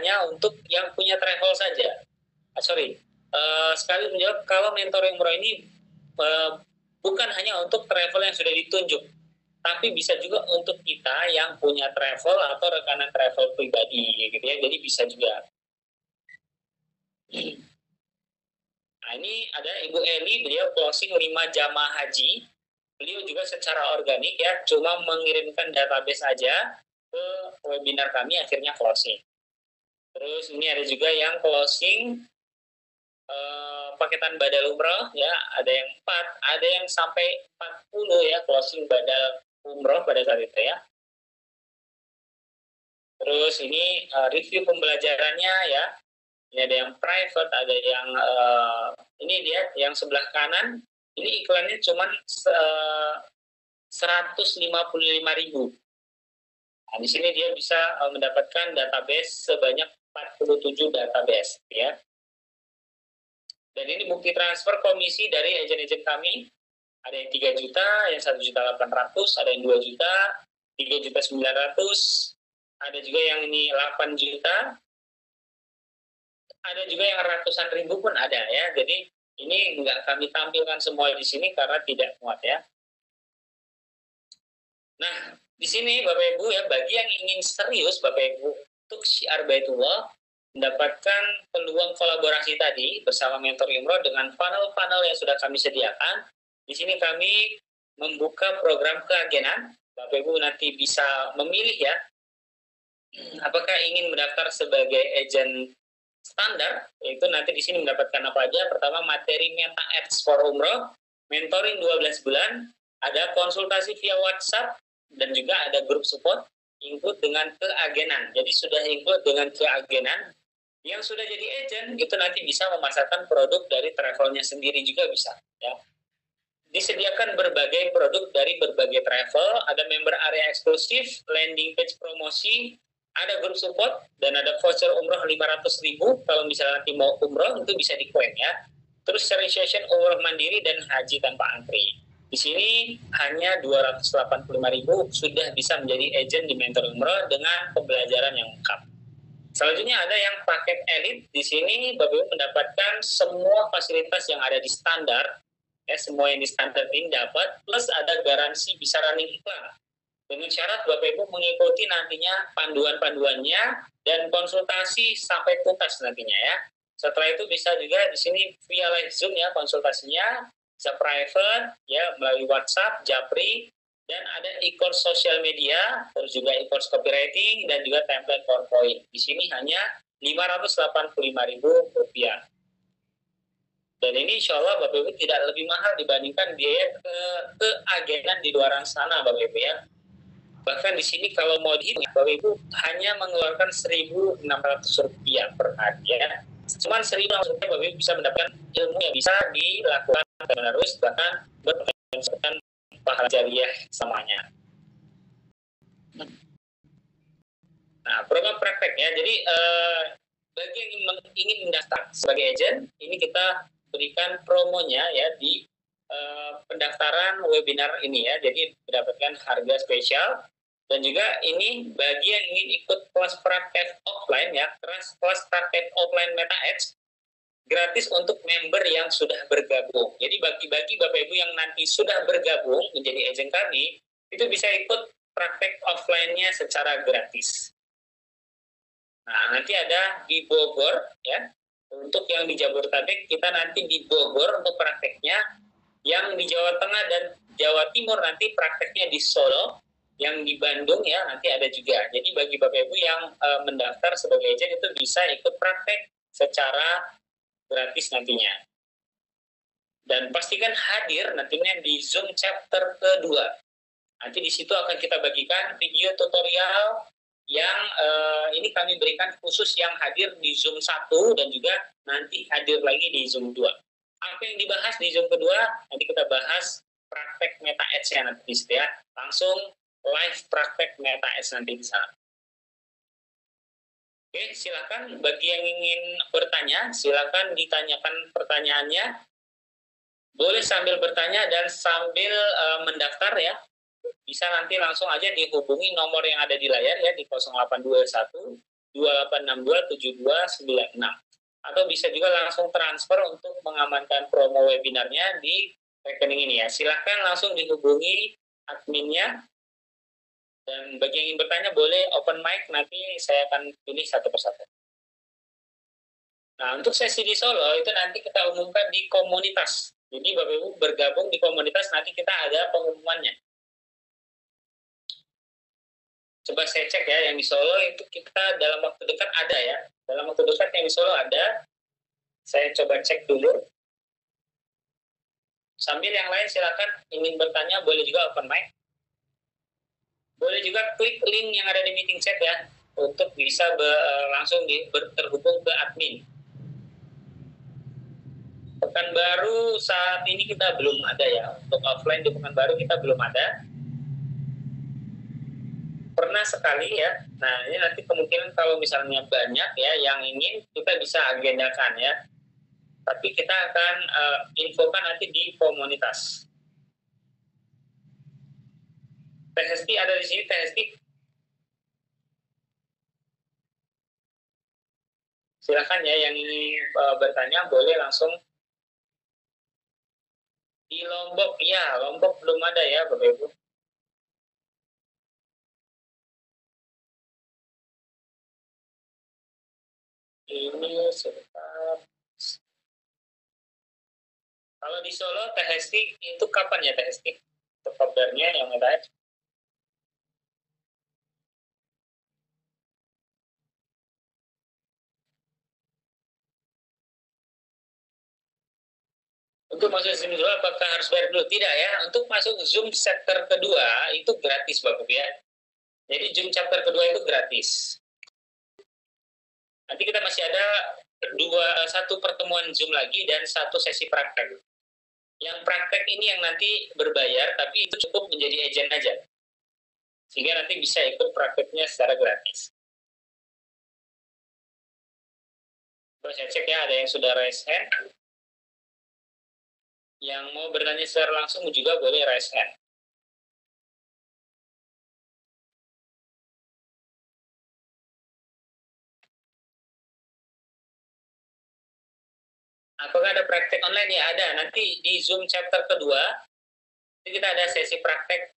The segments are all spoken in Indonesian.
hanya untuk yang punya travel saja. Sekali menjawab, kalau mentoring umroh ini bukan hanya untuk travel yang sudah ditunjuk, tapi bisa juga untuk kita yang punya travel atau rekanan travel pribadi, gitu ya. Jadi bisa juga. Nah, ini ada Ibu Eli, beliau closing 5 jamaah haji. Beliau juga secara organik ya, cuma mengirimkan database aja ke webinar kami, akhirnya closing. Terus ini ada juga yang closing paketan badal umroh ya, ada yang 4, ada yang sampai 40 ya closing badal umroh pada saat itu ya. Terus ini review pembelajarannya ya. Ini ada yang private, ada yang ini dia yang sebelah kanan. Ini iklannya cuma 155.000. Nah, di sini dia bisa mendapatkan database sebanyak 47 database ya. Dan ini bukti transfer komisi dari agen-agen kami. Ada yang 3 juta, yang 1.800.000, ada yang 2 juta, 3.900.000, ada juga yang ini 8 juta, ada juga yang ratusan ribu pun ada ya. Jadi ini nggak kami tampilkan semua di sini karena tidak muat ya. Nah, di sini Bapak Ibu ya, bagi yang ingin serius Bapak Ibu untuk Syiar Baitullah mendapatkan peluang kolaborasi tadi bersama Mentor Umroh dengan funnel-funnel yang sudah kami sediakan. Di sini kami membuka program keagenan. Bapak Ibu nanti bisa memilih ya, apakah ingin mendaftar sebagai agent standar, yaitu nanti di sini mendapatkan apa aja. Pertama, materi Meta Ads for Umroh, mentoring 12 bulan, ada konsultasi via WhatsApp, dan juga ada grup support, include dengan keagenan. Jadi sudah include dengan keagenan. Yang sudah jadi agent itu nanti bisa memasarkan produk dari travelnya sendiri juga bisa ya. Disediakan berbagai produk dari berbagai travel, ada member area eksklusif, landing page promosi, ada grup support, dan ada voucher umroh 500.000 kalau misalnya nanti mau umroh itu bisa diklaim ya. Terus session umroh mandiri dan haji tanpa antri. Di sini hanya 285.000 sudah bisa menjadi agent di Mentor Umroh dengan pembelajaran yang lengkap. Selanjutnya ada yang paket elit. Di sini Bapak Ibu mendapatkan semua fasilitas yang ada di standar. Ya, semua yang di standar ini dapat, plus ada garansi bisa running iklan. Dengan syarat Bapak Ibu mengikuti nantinya panduan-panduannya dan konsultasi sampai tuntas nantinya ya. Setelah itu bisa juga di sini via live Zoom ya konsultasinya, bisa private ya melalui WhatsApp, Japri, dan ada e-course sosial media, terus juga e-course copywriting, dan juga template PowerPoint. Di sini hanya Rp585.000. Dan ini insya Allah Bapak Ibu tidak lebih mahal dibandingkan biaya keagenan di luar sana Bapak Ibu ya. Bahkan di sini kalau mau dihitung Bapak Ibu hanya mengeluarkan Rp1.600 per hari ya. Cuman Rp1.600 Bapak Ibu bisa mendapatkan ilmu yang bisa dilakukan terus, bahkan berpengaruh pahala jariah semuanya. Nah, program prakteknya, jadi bagi yang ingin mendaftar sebagai agent, ini kita berikan promonya ya di pendaftaran webinar ini ya, jadi mendapatkan harga spesial. Dan juga ini bagi yang ingin ikut kelas praktek offline ya, kelas praktek offline Meta Ads, gratis untuk member yang sudah bergabung. Jadi bagi Bapak Ibu yang nanti sudah bergabung menjadi agent kami, itu bisa ikut praktek offline-nya secara gratis. Nah, nanti ada di Bogor ya. Untuk yang di Jabodetabek, kita nanti di Bogor untuk prakteknya. Yang di Jawa Tengah dan Jawa Timur nanti prakteknya di Solo. Yang di Bandung ya nanti ada juga. Jadi bagi Bapak Ibu yang mendaftar sebagai agent itu bisa ikut praktek secara gratis nantinya. Dan pastikan hadir nantinya di Zoom chapter kedua. Nanti di situ akan kita bagikan video tutorial yang ini kami berikan khusus yang hadir di Zoom 1 dan juga nanti hadir lagi di Zoom 2. Apa yang dibahas di Zoom kedua, nanti kita bahas praktek Meta Ads-nya nanti di situ ya. Langsung live praktek Meta Ads nanti di sana. Oke, silakan bagi yang ingin bertanya, silakan ditanyakan pertanyaannya. Boleh sambil bertanya dan sambil mendaftar ya. Bisa nanti langsung aja dihubungi nomor yang ada di layar ya di 0821 28627296. Atau bisa juga langsung transfer untuk mengamankan promo webinarnya di rekening ini ya. Silahkan langsung dihubungi adminnya, dan bagi yang ingin bertanya boleh open mic, nanti saya akan pilih satu persatu. Nah, untuk sesi di Solo itu nanti kita umumkan di komunitas. Jadi Bapak Ibu bergabung di komunitas, nanti kita ada pengumumannya. Coba saya cek ya, yang di Solo itu kita dalam waktu dekat ada ya. Dalam waktu dekat yang di Solo ada. Saya coba cek dulu. Sambil yang lain silakan ingin bertanya boleh juga open mic. Boleh juga klik link yang ada di meeting chat ya, untuk bisa langsung terhubung ke admin. Pekanbaru saat ini kita belum ada ya, untuk offline di Pekanbaru kita belum ada. Pernah sekali ya. Nah ini nanti kemungkinan kalau misalnya banyak ya yang ingin, kita bisa agendakan ya. Tapi kita akan infokan nanti di komunitas. Teh Hesti ada di sini, Teh Hesti. Silakan ya yang ingin bertanya boleh langsung. Di Lombok, ya Lombok belum ada ya Bapak Ibu. Ini sebentar. Kalau di Solo Teh Hesti itu kapan ya Teh Hesti? Untuk kabarnya yang menarik. Untuk masuk Zoom dulu apakah harus bayar dulu? Tidak ya. Untuk masuk Zoom chapter kedua itu gratis Bapak ya. Jadi Zoom chapter kedua itu gratis. Nanti kita masih ada satu pertemuan Zoom lagi dan satu sesi praktek. Yang praktek ini yang nanti berbayar, tapi itu cukup menjadi agent aja. Sehingga nanti bisa ikut prakteknya secara gratis. Coba saya cek ya, ada yang sudah raise hand. Yang mau bertanya secara langsung juga boleh raise hand. Apakah ada praktek online? Ya ada. Nanti di Zoom chapter kedua, kita ada sesi praktek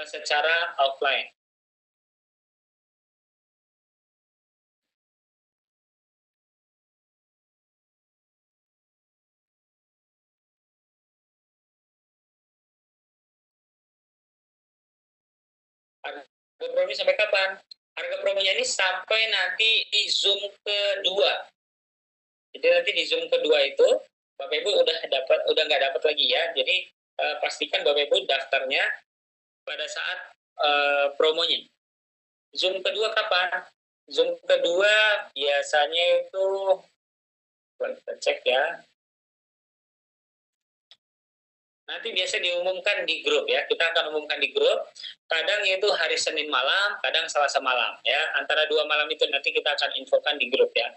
secara offline. Harga promonya sampai kapan? Harga promonya ini sampai nanti di Zoom kedua. Jadi nanti di Zoom kedua itu Bapak Ibu udah nggak dapat lagi ya. Jadi pastikan Bapak Ibu daftarnya pada saat promonya. Zoom kedua kapan? Zoom kedua biasanya itu kita cek ya. Nanti biasa diumumkan di grup ya. Kita akan umumkan di grup. Kadang itu hari Senin malam, kadang Selasa malam ya. Antara 2 malam itu nanti kita akan infokan di grup ya.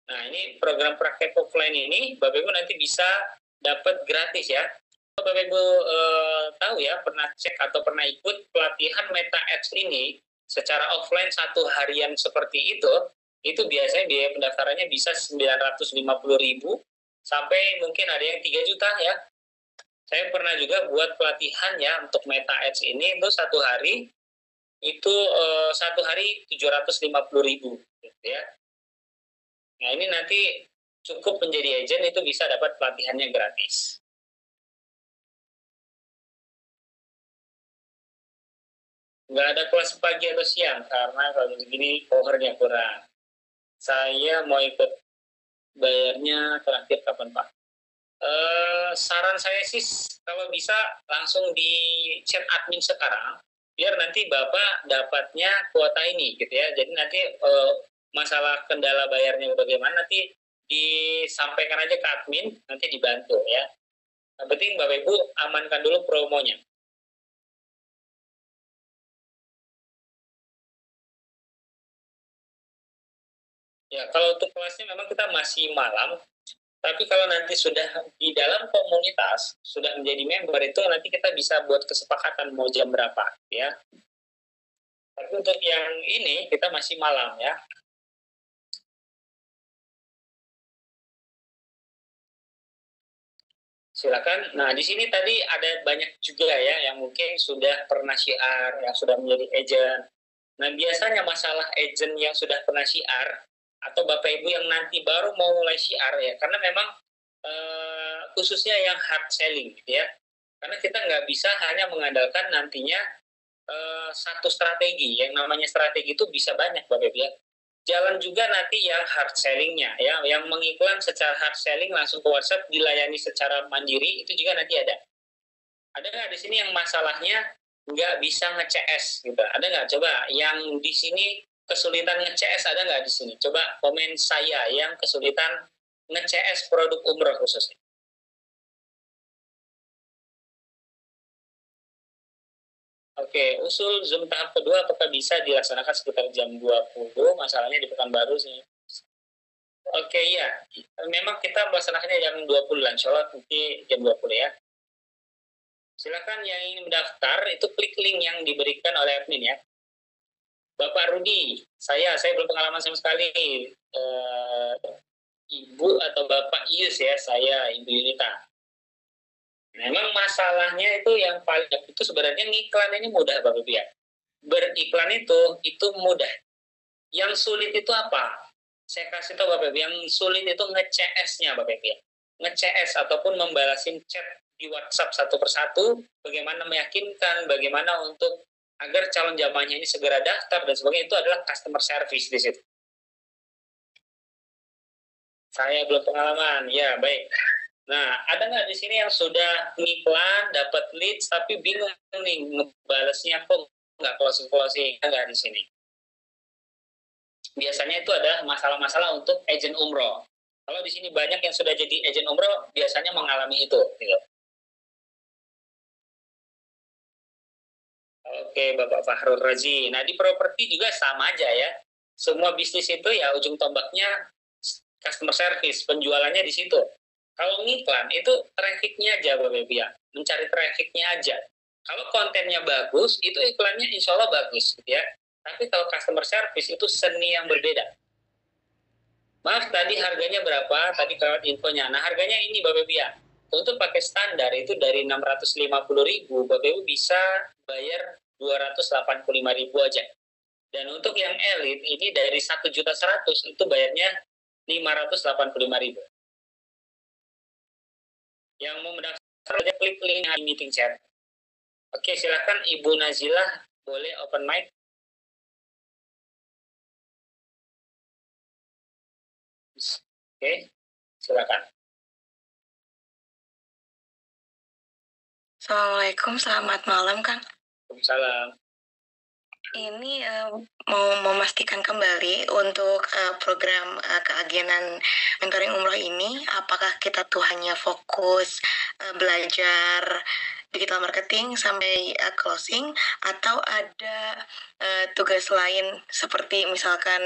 Nah, ini program praktek offline ini Bapak Ibu nanti bisa dapat gratis ya. Kalau Bapak Ibu tahu ya, pernah cek atau pernah ikut pelatihan Meta Apps ini secara offline 1 harian seperti itu biasanya biaya pendaftarannya bisa 950.000 sampai mungkin ada yang 3 juta ya. Saya pernah juga buat pelatihan ya untuk Meta Ads ini itu 1 hari itu 1 hari 750.000 gitu ya. Nah ini nanti cukup menjadi agent itu bisa dapat pelatihannya gratis. Nggak ada kelas pagi atau siang karena kalau begini powernya kurang. Saya mau ikut bayarnya terakhir kapan Pak? Saran saya sih kalau bisa langsung di chat admin sekarang biar nanti Bapak dapatnya kuota ini gitu ya. Jadi nanti masalah kendala bayarnya bagaimana nanti disampaikan aja ke admin, nanti dibantu ya. Yang penting Bapak Ibu amankan dulu promonya. Ya, kalau untuk kelasnya memang kita masih malam, Tapi kalau nanti sudah di dalam komunitas, sudah menjadi member itu nanti kita bisa buat kesepakatan mau jam berapa ya. Tapi untuk yang ini kita masih malam ya. Silakan. Nah, di sini tadi ada banyak juga ya yang mungkin sudah pernah syiar, yang sudah menjadi agent. Nah, biasanya masalah agent yang sudah pernah syiar atau Bapak Ibu yang nanti baru mau mulai syiar ya, karena memang khususnya yang hard selling gitu ya. Karena kita nggak bisa hanya mengandalkan nantinya satu strategi. Yang namanya strategi itu bisa banyak Bapak Ibu ya. Jalan juga nanti yang hard selling-nya ya, yang mengiklan secara hard selling langsung ke WhatsApp dilayani secara mandiri itu juga nanti ada. Ada nggak di sini yang masalahnya nggak bisa nge-CS gitu? Ada nggak? Coba yang di sini kesulitan nge-CS ada nggak di sini? Coba komen saya yang kesulitan nge-CS produk umroh khususnya. Oke, usul Zoom tahap kedua apakah bisa dilaksanakan sekitar jam 20? Masalahnya di Pekanbaru sih. Oke, ya. Memang kita melaksanakannya jam 20 lah. Insya Allah nanti jam 20 ya. Silakan yang ingin mendaftar, itu klik link yang diberikan oleh admin ya. Bapak Rudi, saya belum pengalaman sama sekali. Ibu atau Bapak Ius ya, saya Ibu Yunita. Memang masalahnya itu yang paling itu sebenarnya ngiklan ini mudah Bapak Ibu ya. Beriklan itu mudah. Yang sulit itu apa? Saya kasih tahu Bapak Ibu, yang sulit itu nge-CS-nya Bapak Ibu ya. Nge-CS ataupun membalasin chat di WhatsApp satu persatu, bagaimana meyakinkan, bagaimana untuk agar calon jamaahnya ini segera daftar dan sebagainya, itu adalah customer service di situ. Saya belum pengalaman, ya baik. Nah, ada nggak di sini yang sudah ngiklan, dapat leads, tapi bingung nih ngebalesnya kok nggak closing-closing, nggak di sini. Biasanya itu adalah masalah-masalah untuk agent umroh. Kalau di sini banyak yang sudah jadi agent umroh, biasanya mengalami itu. Gitu. Oke, Bapak Fahrul Razi. Nah, di properti juga sama aja ya. Semua bisnis itu ya ujung tombaknya customer service, penjualannya di situ. Kalau ngiklan itu trafficnya aja Bapak Ibu ya, mencari trafficnya aja. Kalau kontennya bagus, itu iklannya insya Allah bagus gitu ya. Tapi kalau customer service itu seni yang berbeda. Maaf tadi harganya berapa? Tadi kelewat infonya. Nah harganya ini Bapak Ibu ya. Untuk pakai standar itu dari 650.000, Bapak Ibu bisa bayar 285.000 aja. Dan untuk yang elit ini dari 1.100.000 itu bayarnya 585.000. Yang mau mendaftar aja klik link meeting chat. Oke, silakan Ibu Nazilah, boleh open mic. Oke, silakan. Assalamualaikum, selamat malam Kang. Waalaikumsalam. Ini mau memastikan kembali untuk program keagenan mentoring umroh ini, apakah kita tuh hanya fokus belajar digital marketing sampai closing, atau ada tugas lain seperti misalkan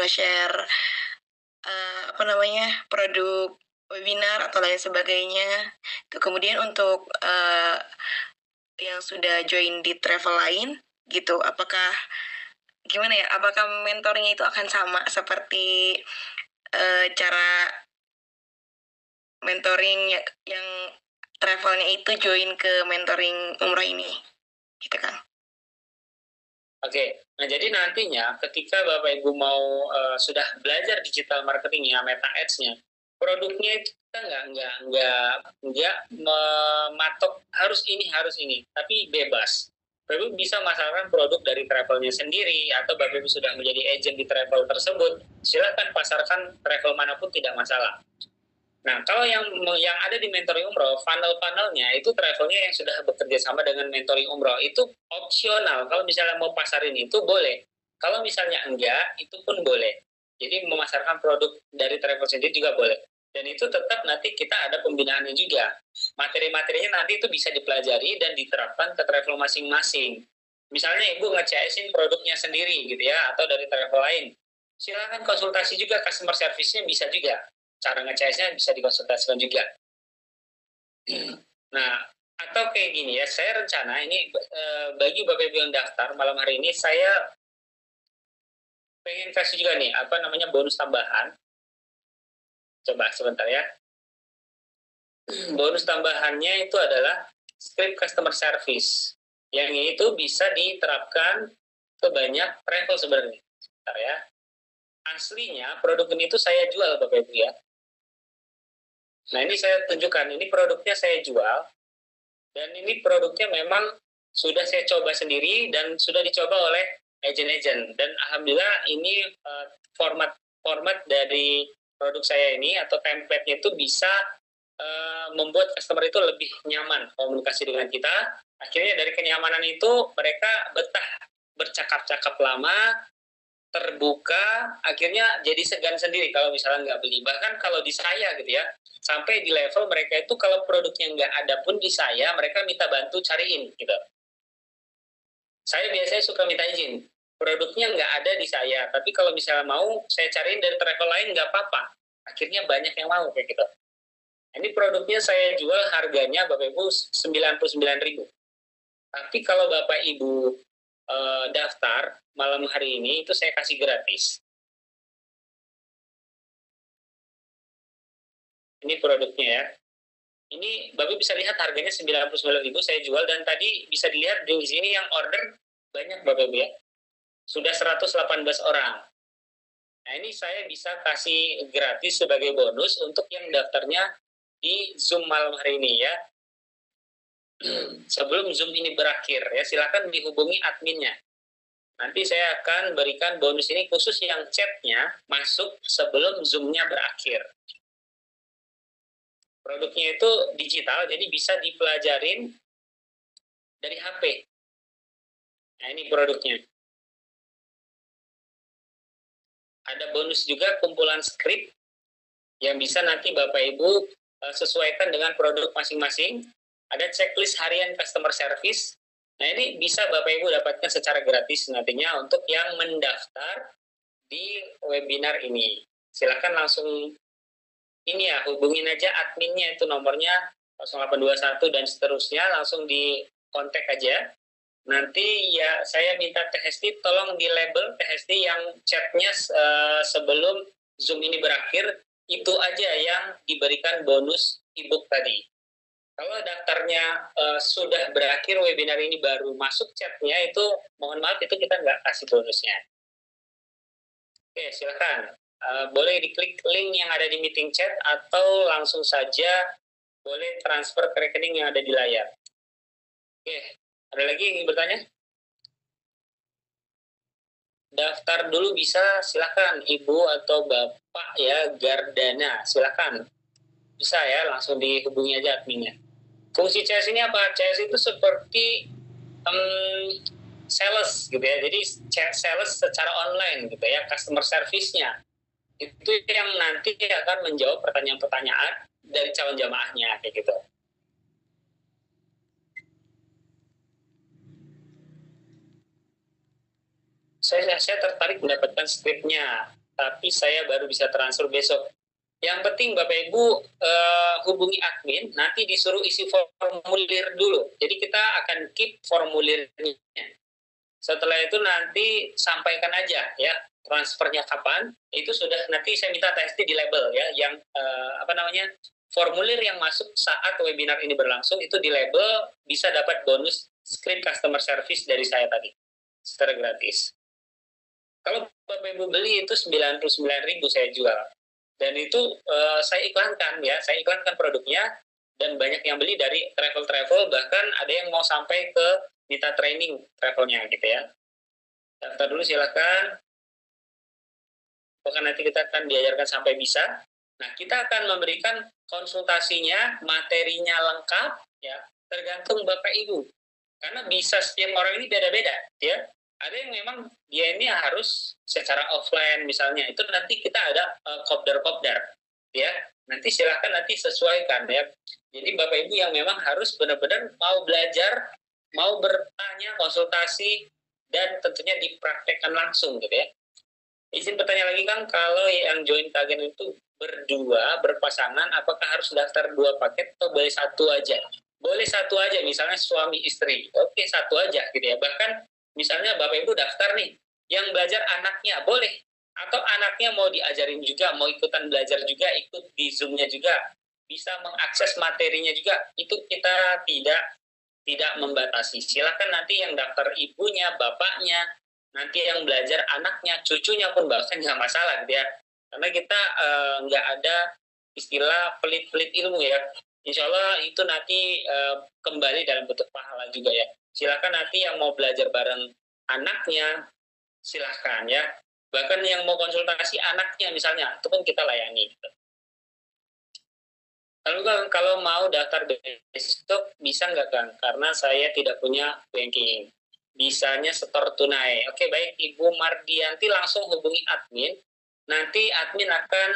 nge-share produk webinar atau lain sebagainya. Kemudian untuk yang sudah join di travel lain gitu, apakah gimana ya, apakah mentornya itu akan sama seperti cara mentoring yang travelnya itu join ke mentoring umroh ini gitu kan? Oke, nah jadi nantinya ketika Bapak Ibu mau sudah belajar digital marketingnya, meta ads-nya, produknya itu kita nggak mematok harus ini, tapi bebas. Bapak Ibu bisa masarkan produk dari travelnya sendiri, atau Bapak Ibu sudah menjadi agent di travel tersebut, silakan pasarkan travel manapun tidak masalah. Nah, kalau yang ada di mentoring umroh, funnel-funnelnya itu travelnya yang sudah bekerja sama dengan mentoring umroh, itu opsional. Kalau misalnya mau pasarin itu boleh. Kalau misalnya enggak, itu pun boleh. Jadi memasarkan produk dari travel sendiri juga boleh. Dan itu tetap nanti kita ada pembinaannya juga. Materi-materinya nanti itu bisa dipelajari dan diterapkan ke travel masing-masing. Misalnya Ibu nge-CS-in produknya sendiri gitu ya, atau dari travel lain. Silakan konsultasi juga, customer service-nya bisa juga. cara nge-CS-nya bisa dikonsultasikan juga. Nah, atau kayak gini ya, saya rencana ini bagi Bapak Ibu yang daftar malam hari ini, saya pengen kasih juga nih, apa namanya, bonus tambahan. Coba sebentar ya. Bonus tambahannya itu adalah script customer service. Yang ini tuh bisa diterapkan ke banyak travel sebenarnya. Sebentar ya. Aslinya produk ini tuh saya jual Bapak Ibu ya. Nah ini saya tunjukkan, ini produknya saya jual. Dan ini produknya memang sudah saya coba sendiri dan sudah dicoba oleh agent-agent. Dan alhamdulillah ini format dari produk saya ini atau template-nya itu bisa membuat customer itu lebih nyaman komunikasi dengan kita. Akhirnya dari kenyamanan itu mereka betah bercakap-cakap lama, terbuka, akhirnya jadi segan sendiri kalau misalnya nggak beli. Bahkan kalau di saya gitu ya, sampai di level mereka itu kalau produknya nggak ada pun di saya, mereka minta bantu cariin gitu. Saya biasanya suka minta izin, produknya nggak ada di saya, tapi kalau misalnya mau saya cariin dari travel lain nggak apa-apa. Akhirnya banyak yang mau kayak gitu. Ini produknya saya jual harganya Bapak Ibu 99.000. Tapi kalau Bapak Ibu daftar malam hari ini itu saya kasih gratis. Ini produknya ya. Ini Bapak bisa lihat harganya 99.000 saya jual, dan tadi bisa dilihat di sini yang order banyak Bapak Ibu ya. Sudah 118 orang. Nah, ini saya bisa kasih gratis sebagai bonus untuk yang daftarnya di Zoom malam hari ini ya. Sebelum Zoom ini berakhir ya, silakan dihubungi adminnya. Nanti saya akan berikan bonus ini khusus yang chatnya masuk sebelum Zoom-nya berakhir. Produknya itu digital, jadi bisa dipelajarin dari HP. Nah, ini produknya. Ada bonus juga kumpulan skrip yang bisa nanti Bapak Ibu sesuaikan dengan produk masing-masing. Ada checklist harian customer service. Nah, ini bisa Bapak Ibu dapatkan secara gratis nantinya untuk yang mendaftar di webinar ini. Silakan langsung ini ya, hubungin aja adminnya, itu nomornya 0821 dan seterusnya, langsung di kontak aja. Nanti ya saya minta THST tolong di label THST yang chatnya sebelum Zoom ini berakhir, itu aja yang diberikan bonus ebook tadi. Kalau daftarnya sudah berakhir webinar ini baru masuk chatnya, itu mohon maaf itu kita nggak kasih bonusnya. Oke, silakan. Boleh diklik link yang ada di meeting chat atau langsung saja boleh transfer ke rekening yang ada di layar. Oke, ada lagi yang ingin bertanya? Daftar dulu bisa, silakan Ibu atau Bapak ya, Gardana, silakan. Bisa ya, langsung dihubungi aja adminnya. Fungsi CS ini apa? CS itu seperti sales gitu ya, jadi sales secara online gitu ya, customer service-nya. Itu yang nanti akan menjawab pertanyaan-pertanyaan dari calon jamaahnya kayak gitu. Saya tertarik mendapatkan skripnya, tapi saya baru bisa transfer besok. Yang penting Bapak Ibu hubungi admin, nanti disuruh isi formulir dulu. Jadi kita akan keep formulirnya. Setelah itu nanti sampaikan aja ya transfernya kapan. Itu sudah nanti saya minta TST di label ya, yang formulir yang masuk saat webinar ini berlangsung itu di label, bisa dapat bonus script customer service dari saya tadi secara gratis. Kalau Bapak Ibu beli itu 99.000 saya jual. Dan itu saya iklankan ya, saya iklankan produknya, dan banyak yang beli dari travel-travel, bahkan ada yang mau sampai ke minta training travelnya gitu ya. Daftar dulu silakan. Bahkan nanti kita akan diajarkan sampai bisa. Nah, kita akan memberikan konsultasinya, materinya lengkap ya, tergantung Bapak Ibu. Karena bisa setiap orang ini beda-beda ya. Ada yang memang dia ini harus secara offline misalnya, itu nanti kita ada kopdar ya, nanti silakan nanti sesuaikan ya. Jadi Bapak Ibu yang memang harus benar-benar mau belajar, mau bertanya, konsultasi, dan tentunya dipraktekkan langsung gitu ya. Izin bertanya lagi Kang, kalau yang join tagen itu berdua, berpasangan, apakah harus daftar 2 paket atau boleh satu aja? Boleh satu aja, misalnya suami istri. Oke, satu aja gitu ya. Bahkan misalnya Bapak Ibu daftar nih, yang belajar anaknya boleh. Atau anaknya mau diajarin juga, mau ikutan belajar juga, ikut di Zoom-nya juga, bisa mengakses materinya juga. Itu kita tidak membatasi. Silakan nanti yang daftar ibunya, bapaknya, nanti yang belajar anaknya, cucunya pun bahkan nggak masalah gitu ya. Karena kita nggak ada istilah pelit-pelit ilmu ya. Insya Allah itu nanti kembali dalam bentuk pahala juga ya. Silakan nanti yang mau belajar bareng anaknya, silahkan ya. Bahkan yang mau konsultasi anaknya misalnya, itu pun kita layani. Gitu. Lalu kan kalau mau daftar besok bisa nggak Kang? Karena saya tidak punya banking. Bisanya setor tunai. Oke baik Ibu Mardianti langsung hubungi admin. Nanti admin akan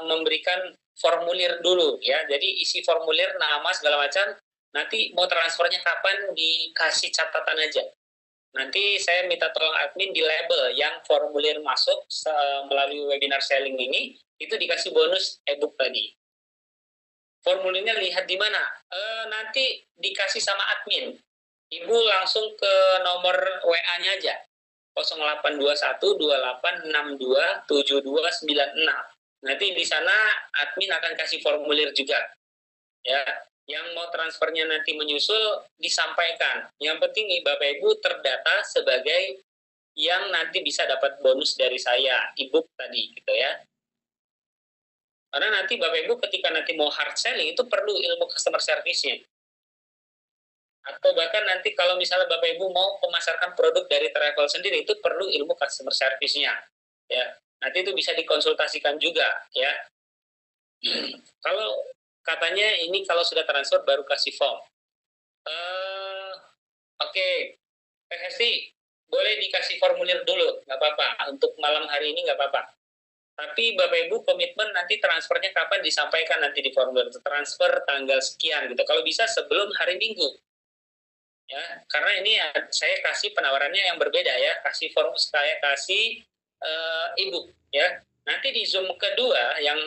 memberikan formulir dulu ya. Jadi isi formulir nama segala macam. Nanti mau transfernya kapan dikasih catatan aja. Nanti saya minta tolong admin di label yang formulir masuk melalui webinar selling ini itu dikasih bonus ebook tadi. Formulirnya lihat di mana? Nanti dikasih sama admin. Ibu langsung ke nomor WA-nya aja. 082128627296. Nanti di sana admin akan kasih formulir juga. Ya, yang mau transfernya nanti menyusul disampaikan. Yang penting nih Bapak Ibu terdata sebagai yang nanti bisa dapat bonus dari saya, ebook tadi gitu ya. Karena nanti Bapak Ibu ketika nanti mau hard selling itu perlu ilmu customer service-nya. Atau bahkan nanti kalau misalnya Bapak Ibu mau memasarkan produk dari travel sendiri itu perlu ilmu customer service-nya. Ya, nanti itu bisa dikonsultasikan juga ya. Kalau katanya ini kalau sudah transfer baru kasih form. Oke. Hesti, boleh dikasih formulir dulu, nggak apa-apa. Untuk malam hari ini nggak apa-apa. Tapi Bapak Ibu komitmen nanti transfernya kapan disampaikan nanti di formulir transfer tanggal sekian gitu. Kalau bisa sebelum hari Minggu. Ya, karena ini saya kasih penawarannya yang berbeda ya, saya kasih ebook ya. Nanti di Zoom kedua yang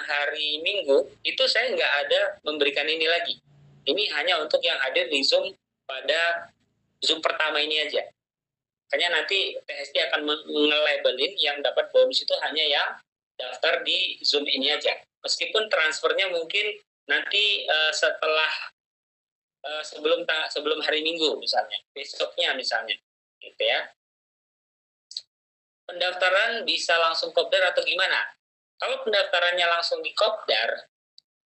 hari Minggu itu saya nggak ada memberikan ini lagi. Ini hanya untuk yang hadir di Zoom pada Zoom pertama ini aja. Makanya nanti TSD akan nge-labelin yang dapat bonus itu hanya yang daftar di Zoom ini aja. Meskipun transfernya mungkin nanti setelah sebelum hari Minggu misalnya, besoknya misalnya, gitu ya. Pendaftaran bisa langsung kopdar atau gimana? Kalau pendaftarannya langsung di kopdar,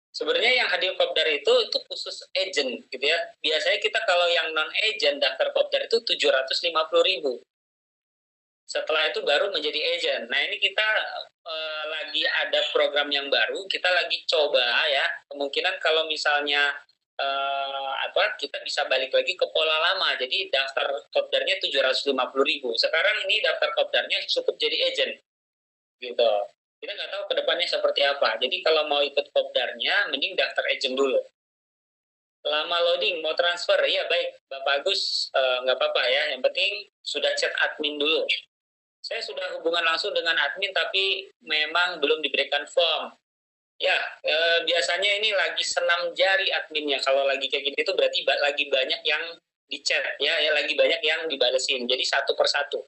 sebenarnya yang hadir kopdar itu khusus agent gitu ya. Biasanya kita kalau yang non agent daftar kopdar itu 750.000. Setelah itu baru menjadi agent. Nah ini kita lagi ada program yang baru, kita lagi coba ya. Kemungkinan kalau misalnya kita bisa balik lagi ke pola lama. Jadi daftar kopdarnya 750.000. Sekarang ini daftar kopdarnya cukup jadi agent, gitu. Kita nggak tahu kedepannya seperti apa. Jadi kalau mau ikut kopdarnya, mending daftar agent dulu. Lama loading, mau transfer, ya baik, Bapak Agus nggak apa-apa ya. Yang penting sudah chat admin dulu. Saya sudah hubungan langsung dengan admin, tapi memang belum diberikan form. Ya, biasanya ini lagi senam jari adminnya. Kalau lagi kayak gitu itu berarti lagi banyak yang di chat, ya lagi banyak yang dibalesin. Jadi satu persatu.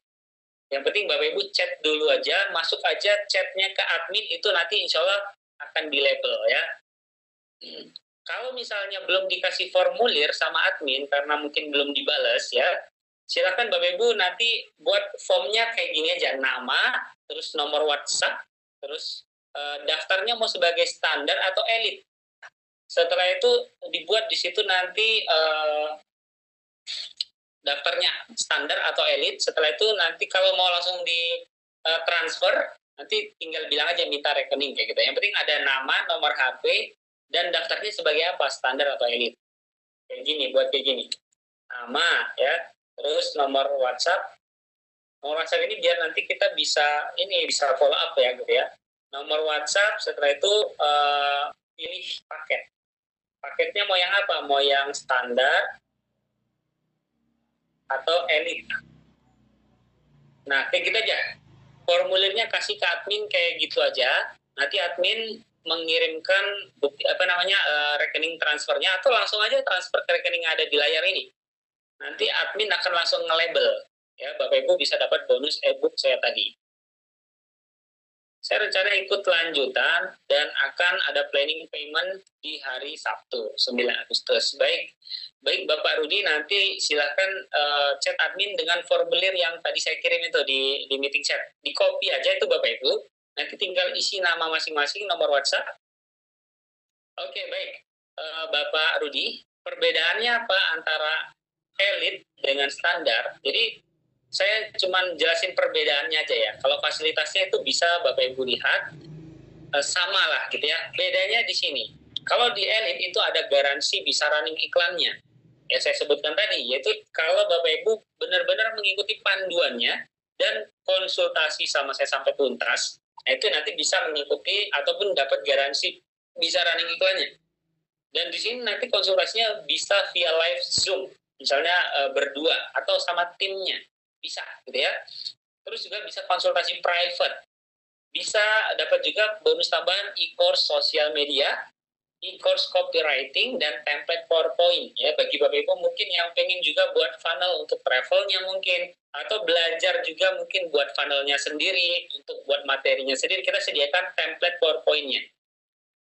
Yang penting Bapak Ibu chat dulu aja, masuk aja chatnya ke admin, itu nanti insya Allah akan di label ya. Kalau misalnya belum dikasih formulir sama admin karena mungkin belum dibales ya, silakan Bapak Ibu nanti buat formnya kayak gini aja, nama, terus nomor WhatsApp, terus daftarnya mau sebagai standar atau elit. Setelah itu dibuat di situ nanti daftarnya standar atau elit. Setelah itu nanti kalau mau langsung di transfer, nanti tinggal bilang aja minta rekening kayak gitu. Yang penting ada nama, nomor HP, dan daftarnya sebagai apa, standar atau elit. Kayak gini, buat kayak gini. Nama ya, terus nomor WhatsApp. Nomor WhatsApp ini biar nanti kita bisa follow up ya gitu ya. Nomor WhatsApp, setelah itu pilih paket. Paketnya mau yang apa? Mau yang standar atau elit. Nah, kayak gitu aja. Formulirnya kasih ke admin kayak gitu aja. nanti admin mengirimkan bukti rekening transfernya, atau langsung aja transfer ke rekening yang ada di layar ini. Nanti admin akan langsung nge-label, ya Bapak Ibu bisa dapat bonus e-book saya tadi. Saya rencana ikut lanjutan dan akan ada planning payment di hari Sabtu 9 Agustus. Baik Bapak Rudi, nanti silahkan chat admin dengan formulir yang tadi saya kirim itu di meeting chat. Di copy aja itu Bapak Ibu. Nanti tinggal isi nama masing-masing, nomor WhatsApp. Oke, baik. Bapak Rudi, perbedaannya apa antara elit dengan standar? Jadi saya cuma jelasin perbedaannya aja ya. Kalau fasilitasnya itu bisa Bapak Ibu lihat sama lah gitu ya. Bedanya di sini. Kalau di elit itu ada garansi bisa running iklannya. Ya saya sebutkan tadi, yaitu kalau Bapak Ibu benar-benar mengikuti panduannya dan konsultasi sama saya sampai tuntas, itu nanti bisa mengikuti ataupun dapat garansi bisa running iklannya. Dan di sini nanti konsultasinya bisa via live Zoom, misalnya berdua atau sama timnya. Bisa gitu ya. Terus juga bisa konsultasi private, bisa dapat juga bonus tambahan e-course sosial media, e-course copywriting, dan template PowerPoint ya. Bagi Bapak Ibu mungkin yang pengen juga buat funnel untuk travelnya mungkin, atau belajar juga mungkin buat funnelnya sendiri, untuk buat materinya sendiri, kita sediakan template PowerPoint-nya.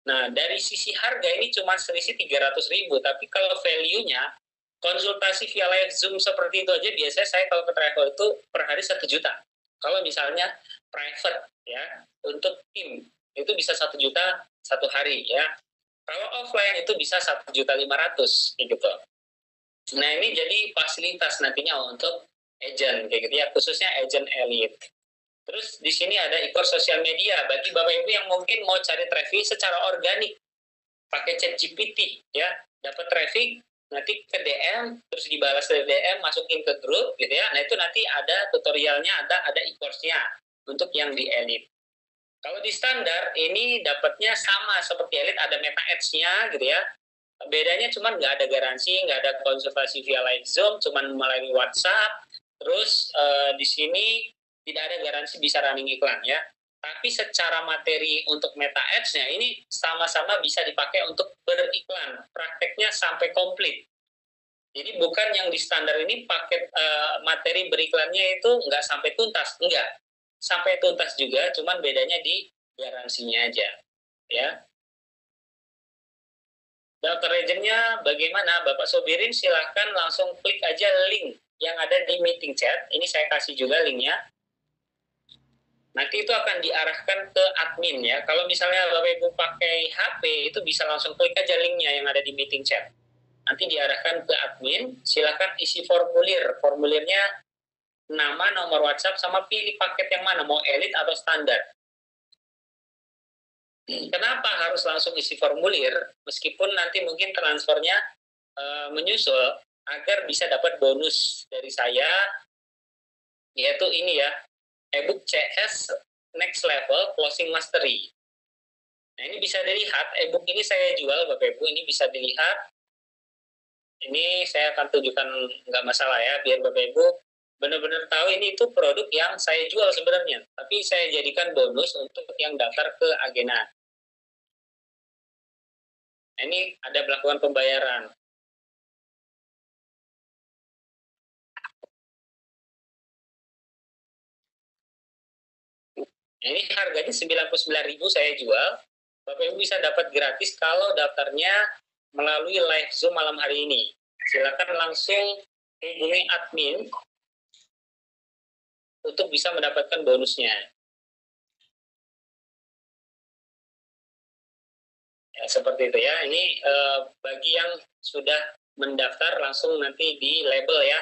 Nah, dari sisi harga ini cuma selisih 300.000, tapi kalau value-nya konsultasi via live Zoom seperti itu aja biasanya saya kalau ke travel itu per hari 1 juta. Kalau misalnya private ya, untuk tim itu bisa 1 juta satu hari ya. Kalau offline itu bisa 1.500.000 gitu. Nah, ini jadi fasilitas nantinya untuk agent kayak gitu ya, khususnya agent elite. Terus di sini ada e-course sosial media bagi Bapak Ibu yang mungkin mau cari traffic secara organik pakai ChatGPT ya, dapat traffic nanti ke DM, terus dibalas dari DM, masukin ke grup gitu ya. Nah, itu nanti ada tutorialnya, ada e-course-nya untuk yang di elite. Kalau di standar, ini dapatnya sama seperti elite, ada meta ads-nya gitu ya. Bedanya cuma nggak ada garansi, nggak ada konsultasi via live Zoom, cuma melalui WhatsApp. Terus di sini tidak ada garansi bisa running iklan ya. Tapi secara materi untuk meta ads-nya ini sama-sama bisa dipakai untuk beriklan. Prakteknya sampai komplit. Jadi bukan yang di standar ini paket materi beriklannya itu nggak sampai tuntas. Enggak. Sampai tuntas juga, cuman bedanya di garansinya aja. Ya. Daftar agentnya bagaimana? Bapak Sobirin silahkan langsung klik aja link yang ada di meeting chat. Ini saya kasih juga linknya. Nanti itu akan diarahkan ke admin ya. Kalau misalnya Bapak Ibu pakai HP, itu bisa langsung klik aja linknya yang ada di meeting chat. Nanti diarahkan ke admin, silakan isi formulir. Formulirnya nama, nomor WhatsApp, sama pilih paket yang mana, mau elite atau standar. Kenapa harus langsung isi formulir, meskipun nanti mungkin transfernya menyusul, agar bisa dapat bonus dari saya, yaitu ini ya, e-book CS Next Level Closing Mastery. Nah, ini bisa dilihat, e-book ini saya jual Bapak Ibu, ini bisa dilihat. Ini saya akan tunjukkan, nggak masalah ya, biar Bapak Ibu benar-benar tahu ini itu produk yang saya jual sebenarnya, tapi saya jadikan bonus untuk yang daftar ke Agena. Nah, ini ada melakukan pembayaran. Nah, ini harganya 99.000 saya jual. Bapak Ibu bisa dapat gratis kalau daftarnya melalui live Zoom malam hari ini. Silakan langsung hubungi admin untuk bisa mendapatkan bonusnya. Ya, seperti itu ya. Ini bagi yang sudah mendaftar langsung nanti di label ya.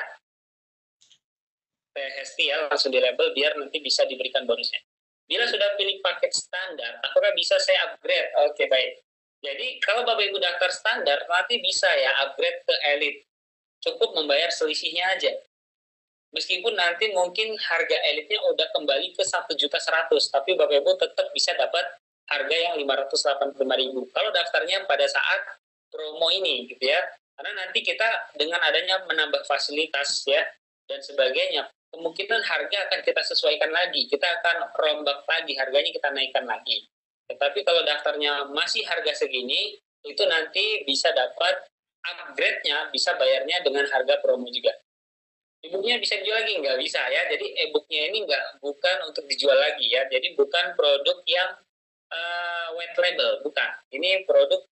Hesti ya, langsung di label biar nanti bisa diberikan bonusnya. Bila sudah pilih paket standar, apakah bisa saya upgrade? Oke, baik. Jadi kalau Bapak Ibu daftar standar, nanti bisa ya upgrade ke elite. Cukup membayar selisihnya aja. Meskipun nanti mungkin harga elitnya udah kembali ke 1.100.000, tapi Bapak Ibu tetap bisa dapat harga yang 585.000. Kalau daftarnya pada saat promo ini gitu ya. Karena nanti kita dengan adanya menambah fasilitas ya dan sebagainya, kemungkinan harga akan kita sesuaikan lagi. Kita akan rombak lagi, harganya kita naikkan lagi. Tetapi kalau daftarnya masih harga segini, itu nanti bisa dapat upgrade-nya, bisa bayarnya dengan harga promo juga. E-booknya bisa dijual lagi? Nggak bisa ya. Jadi e-booknya ini bukan untuk dijual lagi ya. Jadi bukan produk yang white label, bukan. Ini produk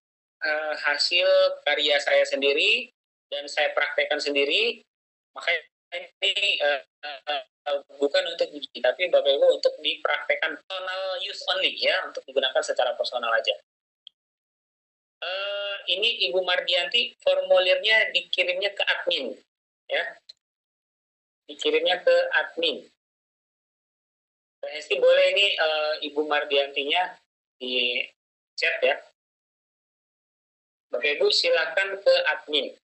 hasil karya saya sendiri dan saya praktekkan sendiri. Makanya ini bukan untuk dijual, tapi Bapak Ibu untuk dipraktekkan personal use only ya, untuk digunakan secara personal aja. Ini Ibu Mardianti, formulirnya dikirimnya ke admin ya. Dikirimnya ke admin. Pak Hesti boleh ini Ibu Mardiantinya di chat ya. Bapak Ibu silakan ke admin.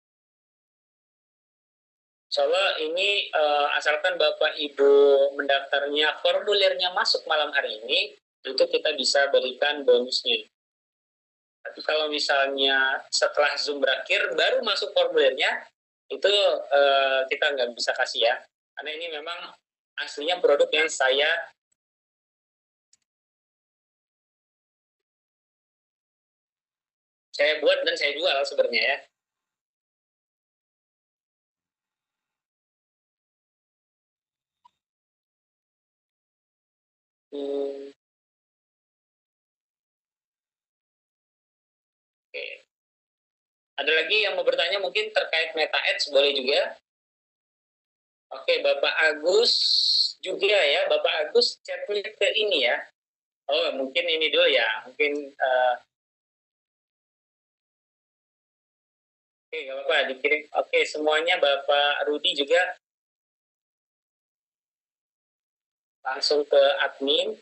Soalnya ini asalkan Bapak Ibu mendaftarnya, formulirnya masuk malam hari ini, itu kita bisa berikan bonusnya. Tapi kalau misalnya setelah Zoom berakhir baru masuk formulirnya, itu kita nggak bisa kasih ya. Karena ini memang aslinya produk yang saya buat dan saya jual sebenarnya ya. Oke. Ada lagi yang mau bertanya mungkin terkait Meta Ads, boleh juga. Oke, Bapak Agus juga ya. Bapak Agus chatnya ke ini ya. Oh, mungkin ini dulu ya. Mungkin oke, nggak apa-apa dikirim. Oke, semuanya Bapak Rudi juga langsung ke admin.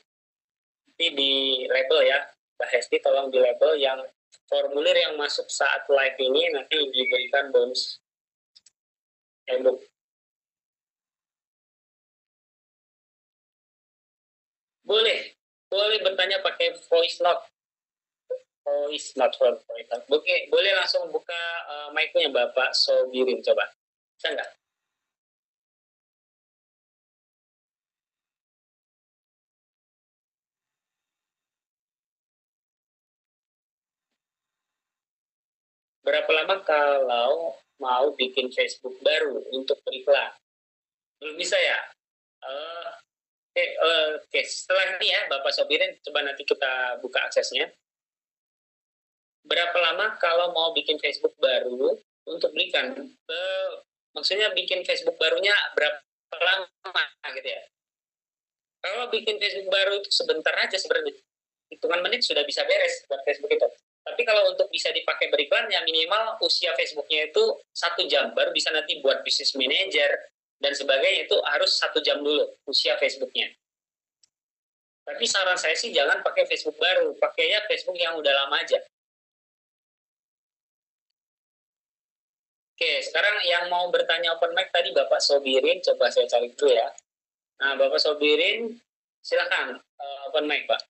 Nanti di label ya. Mbak Hesti tolong di label yang formulir yang masuk saat live ini nanti diberikan bonus ebook. Boleh bertanya pakai voice note. Voice note. Oke, boleh langsung buka mic-nya Bapak Sobirin, coba. Bisa nggak? Berapa lama kalau mau bikin Facebook baru untuk beriklan? Belum bisa ya? Oke, setelah ini ya Bapak Sobirin, coba nanti kita buka aksesnya. Berapa lama kalau mau bikin Facebook baru untuk berikan? Maksudnya bikin Facebook barunya berapa lama gitu ya? Kalau bikin Facebook baru itu sebentar aja sebenarnya. Hitungan menit sudah bisa beres buat Facebook itu. Tapi kalau untuk bisa dipakai beriklan, ya minimal usia Facebooknya itu 1 jam. Baru bisa nanti buat bisnis manager dan sebagainya, itu harus 1 jam dulu usia Facebooknya. Tapi saran saya sih jangan pakai Facebook baru. Pakainya Facebook yang udah lama aja. Oke, sekarang yang mau bertanya open mic tadi Bapak Sobirin, coba saya cari dulu ya. Nah, Bapak Sobirin, silakan open mic, Pak.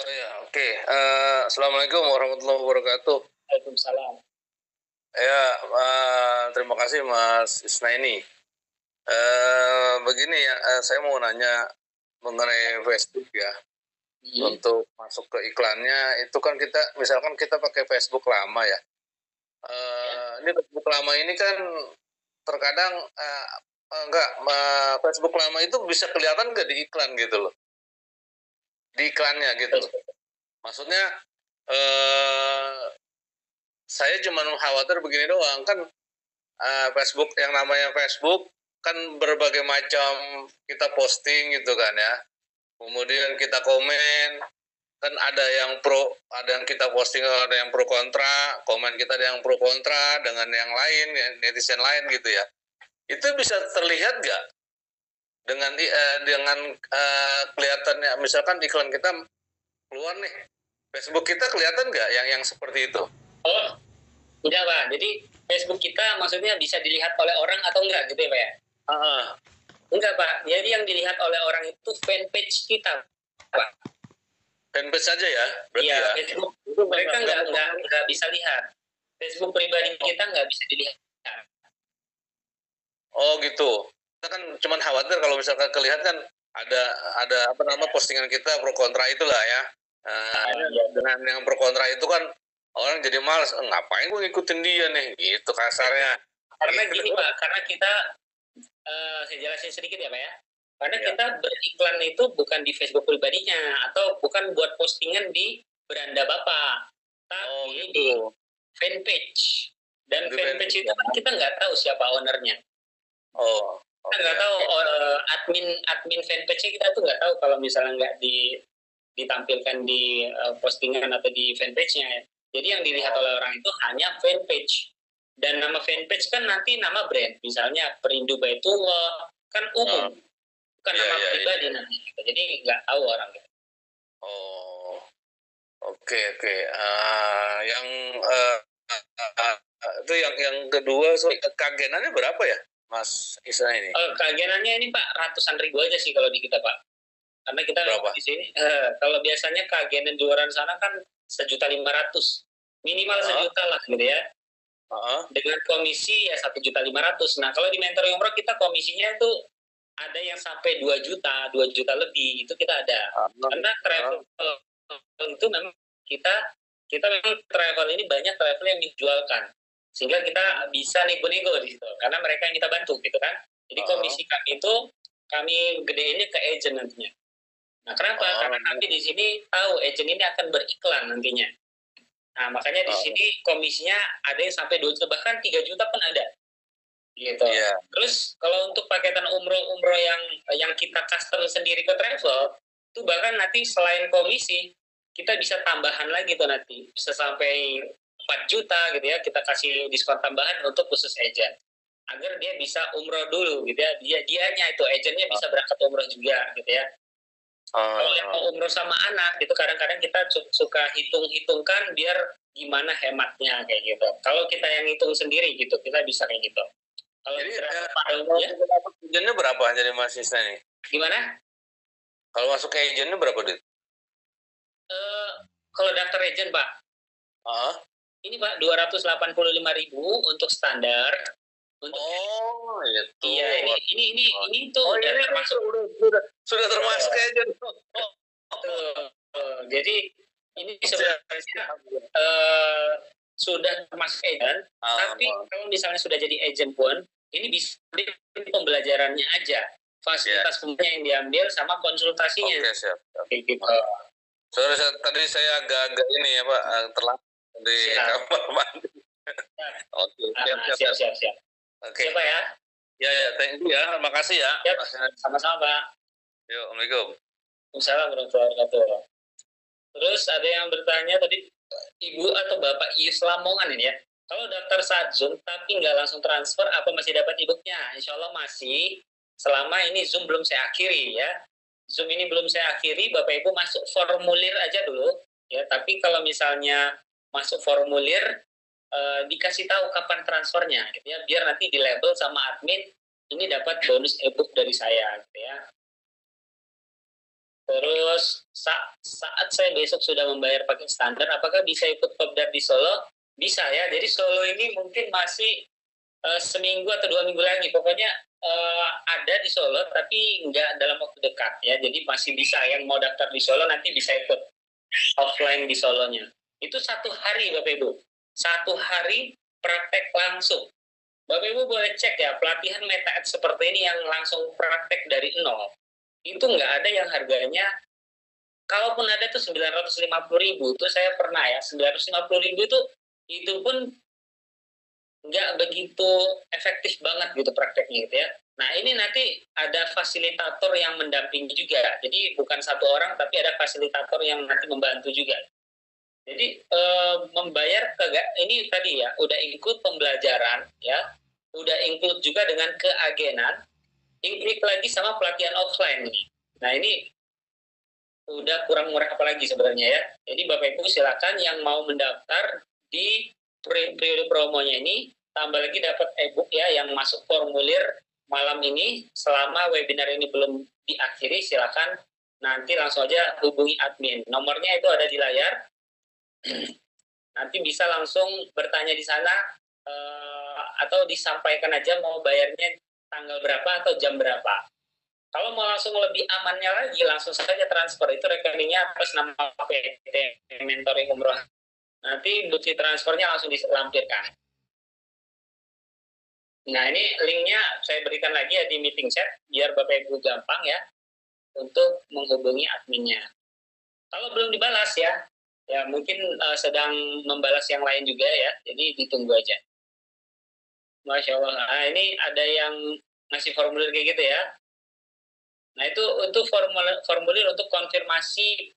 Oh ya, oke. Assalamualaikum warahmatullahi wabarakatuh. Waalaikumsalam. Ya, terima kasih Mas Isnaini. Begini ya, saya mau nanya mengenai Facebook ya. Untuk masuk ke iklannya, itu kan kita, misalkan kita pakai Facebook lama ya. Ini Facebook lama ini kan terkadang Facebook lama itu bisa kelihatan nggak di iklan gitu loh. Di iklannya gitu. Maksudnya saya cuma khawatir begini doang kan, Facebook yang namanya Facebook kan berbagai macam kita posting gitu kan ya. Kemudian kita komen, kan ada yang pro, ada yang kita posting ada yang pro kontra, komen kita ada yang pro kontra dengan yang lain, netizen lain gitu ya. Itu bisa terlihat nggak dengan kelihatannya, misalkan iklan kita keluar nih, Facebook kita kelihatan nggak yang seperti itu? Oh, tidak Pak. Jadi Facebook kita maksudnya bisa dilihat oleh orang atau enggak gitu ya Pak ya? Enggak Pak. Jadi yang dilihat oleh orang itu fanpage kita Pak. Fanpage saja ya? Berarti iya, ya? Facebook itu mereka nggak bisa lihat. Facebook pribadi kita nggak bisa dilihat. Oh gitu. Kita kan cuma khawatir kalau misalkan kelihatan kan ada apa nama postingan kita pro kontra itulah ya. Dengan yang pro kontra itu kan orang jadi malas, ngapain gue ngikutin dia nih, gitu kasarnya. Karena gitu. gini Pak, karena kita saya jelasin sedikit ya Pak ya. Karena kita beriklan itu bukan di Facebook pribadinya atau bukan buat postingan di beranda Bapak, tapi di fanpage. Dan fanpage itu kan kita nggak tahu siapa ownernya. Kita nggak tahu admin fanpage-nya, kita tuh nggak tahu kalau misalnya nggak ditampilkan di postingan atau di fanpage-nya. Jadi yang dilihat oleh orang itu hanya fanpage. Dan nama fanpage kan nanti nama brand. Misalnya Perindu Baitullah, kan umum. Bukan nama pribadi nanti. Jadi nggak tahu orang. Oke. Yang itu yang kedua, keagenannya berapa ya, Mas Isa ini? Keagenannya ini Pak ratusan ribu aja sih kalau di kita Pak. Karena kita di sini kalau biasanya keagenan di luar sana kan 1.500.000, minimal 1 juta lah gitu ya. Dengan komisi ya 1.500.000. Nah kalau di mentor umroh kita komisinya itu ada yang sampai 2 juta lebih, itu kita ada. Karena travel itu memang kita memang travel ini banyak travel yang menjualkan, sehingga kita bisa nego-nego di situ karena mereka yang kita bantu gitu kan. Jadi komisi kami itu kami gedeinnya ke agent nantinya. Nah kenapa? Karena kami di sini tahu agent ini akan beriklan nantinya. Nah makanya di sini komisinya ada yang sampai 2 juta, bahkan 3 juta pun ada gitu. Terus kalau untuk paketan umroh yang kita custom sendiri ke travel itu bahkan nanti selain komisi kita bisa tambahan lagi tuh, nanti bisa sampai 4 juta gitu ya, kita kasih diskon tambahan untuk khusus agent agar dia bisa umroh dulu gitu ya, dianya itu agentnya bisa berangkat umroh juga gitu ya. Kalau yang mau umroh sama anak itu kadang-kadang kita suka hitung-hitungkan biar gimana hematnya kayak gitu. Kalau kita yang hitung sendiri gitu, kita bisa kayak gitu. Kalau agentnya berapa jadi Mas Isa nih? Gimana? Kalau masuk ke agentnya berapa duit? Kalau daftar agent Pak, ini Pak 285.000 untuk standar. Itu. Iya, ini tuh udah termasuk sudah termasuk agent. Jadi ini sebenarnya sudah termasuk agent, tapi kalau misalnya sudah jadi agent pun ini bisa di pembelajarannya aja, fasilitas pembelajaran yang diambil sama konsultasinya. Oke, siap. Gitu. Sorry, tadi saya agak ini ya Pak, terlambat di kamar mandi. Oke, siap. Oke. Siapa ya? Ya, thank you ya, makasih ya. Sama-sama Pak. Yuk, Assalamualaikum. Waalaikumsalam warahmatullahi wabarakatuh. Terus ada yang bertanya tadi, Ibu atau Bapak Ius Lamongan ini ya, kalau daftar saat Zoom tapi nggak langsung transfer, apa masih dapat e-booknya? Insya Allah masih, selama ini Zoom belum saya akhiri ya. Zoom ini belum saya akhiri, Bapak Ibu masuk formulir aja dulu ya. Tapi kalau misalnya masuk formulir dikasih tahu kapan transfernya gitu ya, biar nanti di label sama admin ini dapat bonus e-book dari saya gitu ya. Terus saat saya besok sudah membayar paket standar, apakah bisa ikut Kopdar di Solo? Bisa ya. Jadi Solo ini mungkin masih seminggu atau 2 minggu lagi. Pokoknya ada di Solo, tapi nggak dalam waktu dekat ya. Jadi masih bisa, yang mau daftar di Solo nanti bisa ikut offline di Solonya. Itu 1 hari Bapak Ibu. 1 hari praktek langsung. Bapak Ibu boleh cek ya, pelatihan meta seperti ini yang langsung praktek dari nol. Itu nggak ada yang harganya, kalaupun ada tuh 950.000, itu saya pernah ya, 950.000 itu pun nggak begitu efektif banget gitu prakteknya gitu ya. Nah ini nanti ada fasilitator yang mendampingi juga, jadi bukan 1 orang tapi ada fasilitator yang nanti membantu juga. Jadi membayar ini tadi ya, udah include pembelajaran ya, udah include juga dengan keagenan, include lagi sama pelatihan offline ini. Nah ini udah kurang murah apa lagi sebenarnya ya. Jadi Bapak Ibu silakan yang mau mendaftar di periode promonya ini, tambah lagi dapat e-book ya yang masuk formulir malam ini. Selama webinar ini belum diakhiri, silakan nanti langsung aja hubungi admin. Nomornya itu ada di layar. Nanti bisa langsung bertanya di sana atau disampaikan aja mau bayarnya tanggal berapa atau jam berapa. Kalau mau langsung lebih amannya lagi, langsung saja transfer. Itu rekeningnya atas nama PT Mentoring Umroh. Nanti bukti transfernya langsung dilampirkan. Nah, ini linknya saya berikan lagi ya di meeting chat, biar Bapak Ibu gampang ya untuk menghubungi adminnya. Kalau belum dibalas ya mungkin sedang membalas yang lain juga ya, jadi ditunggu aja. Masya Allah. Nah, ini ada yang ngasih formulir kayak gitu ya. Nah, itu untuk formulir untuk konfirmasi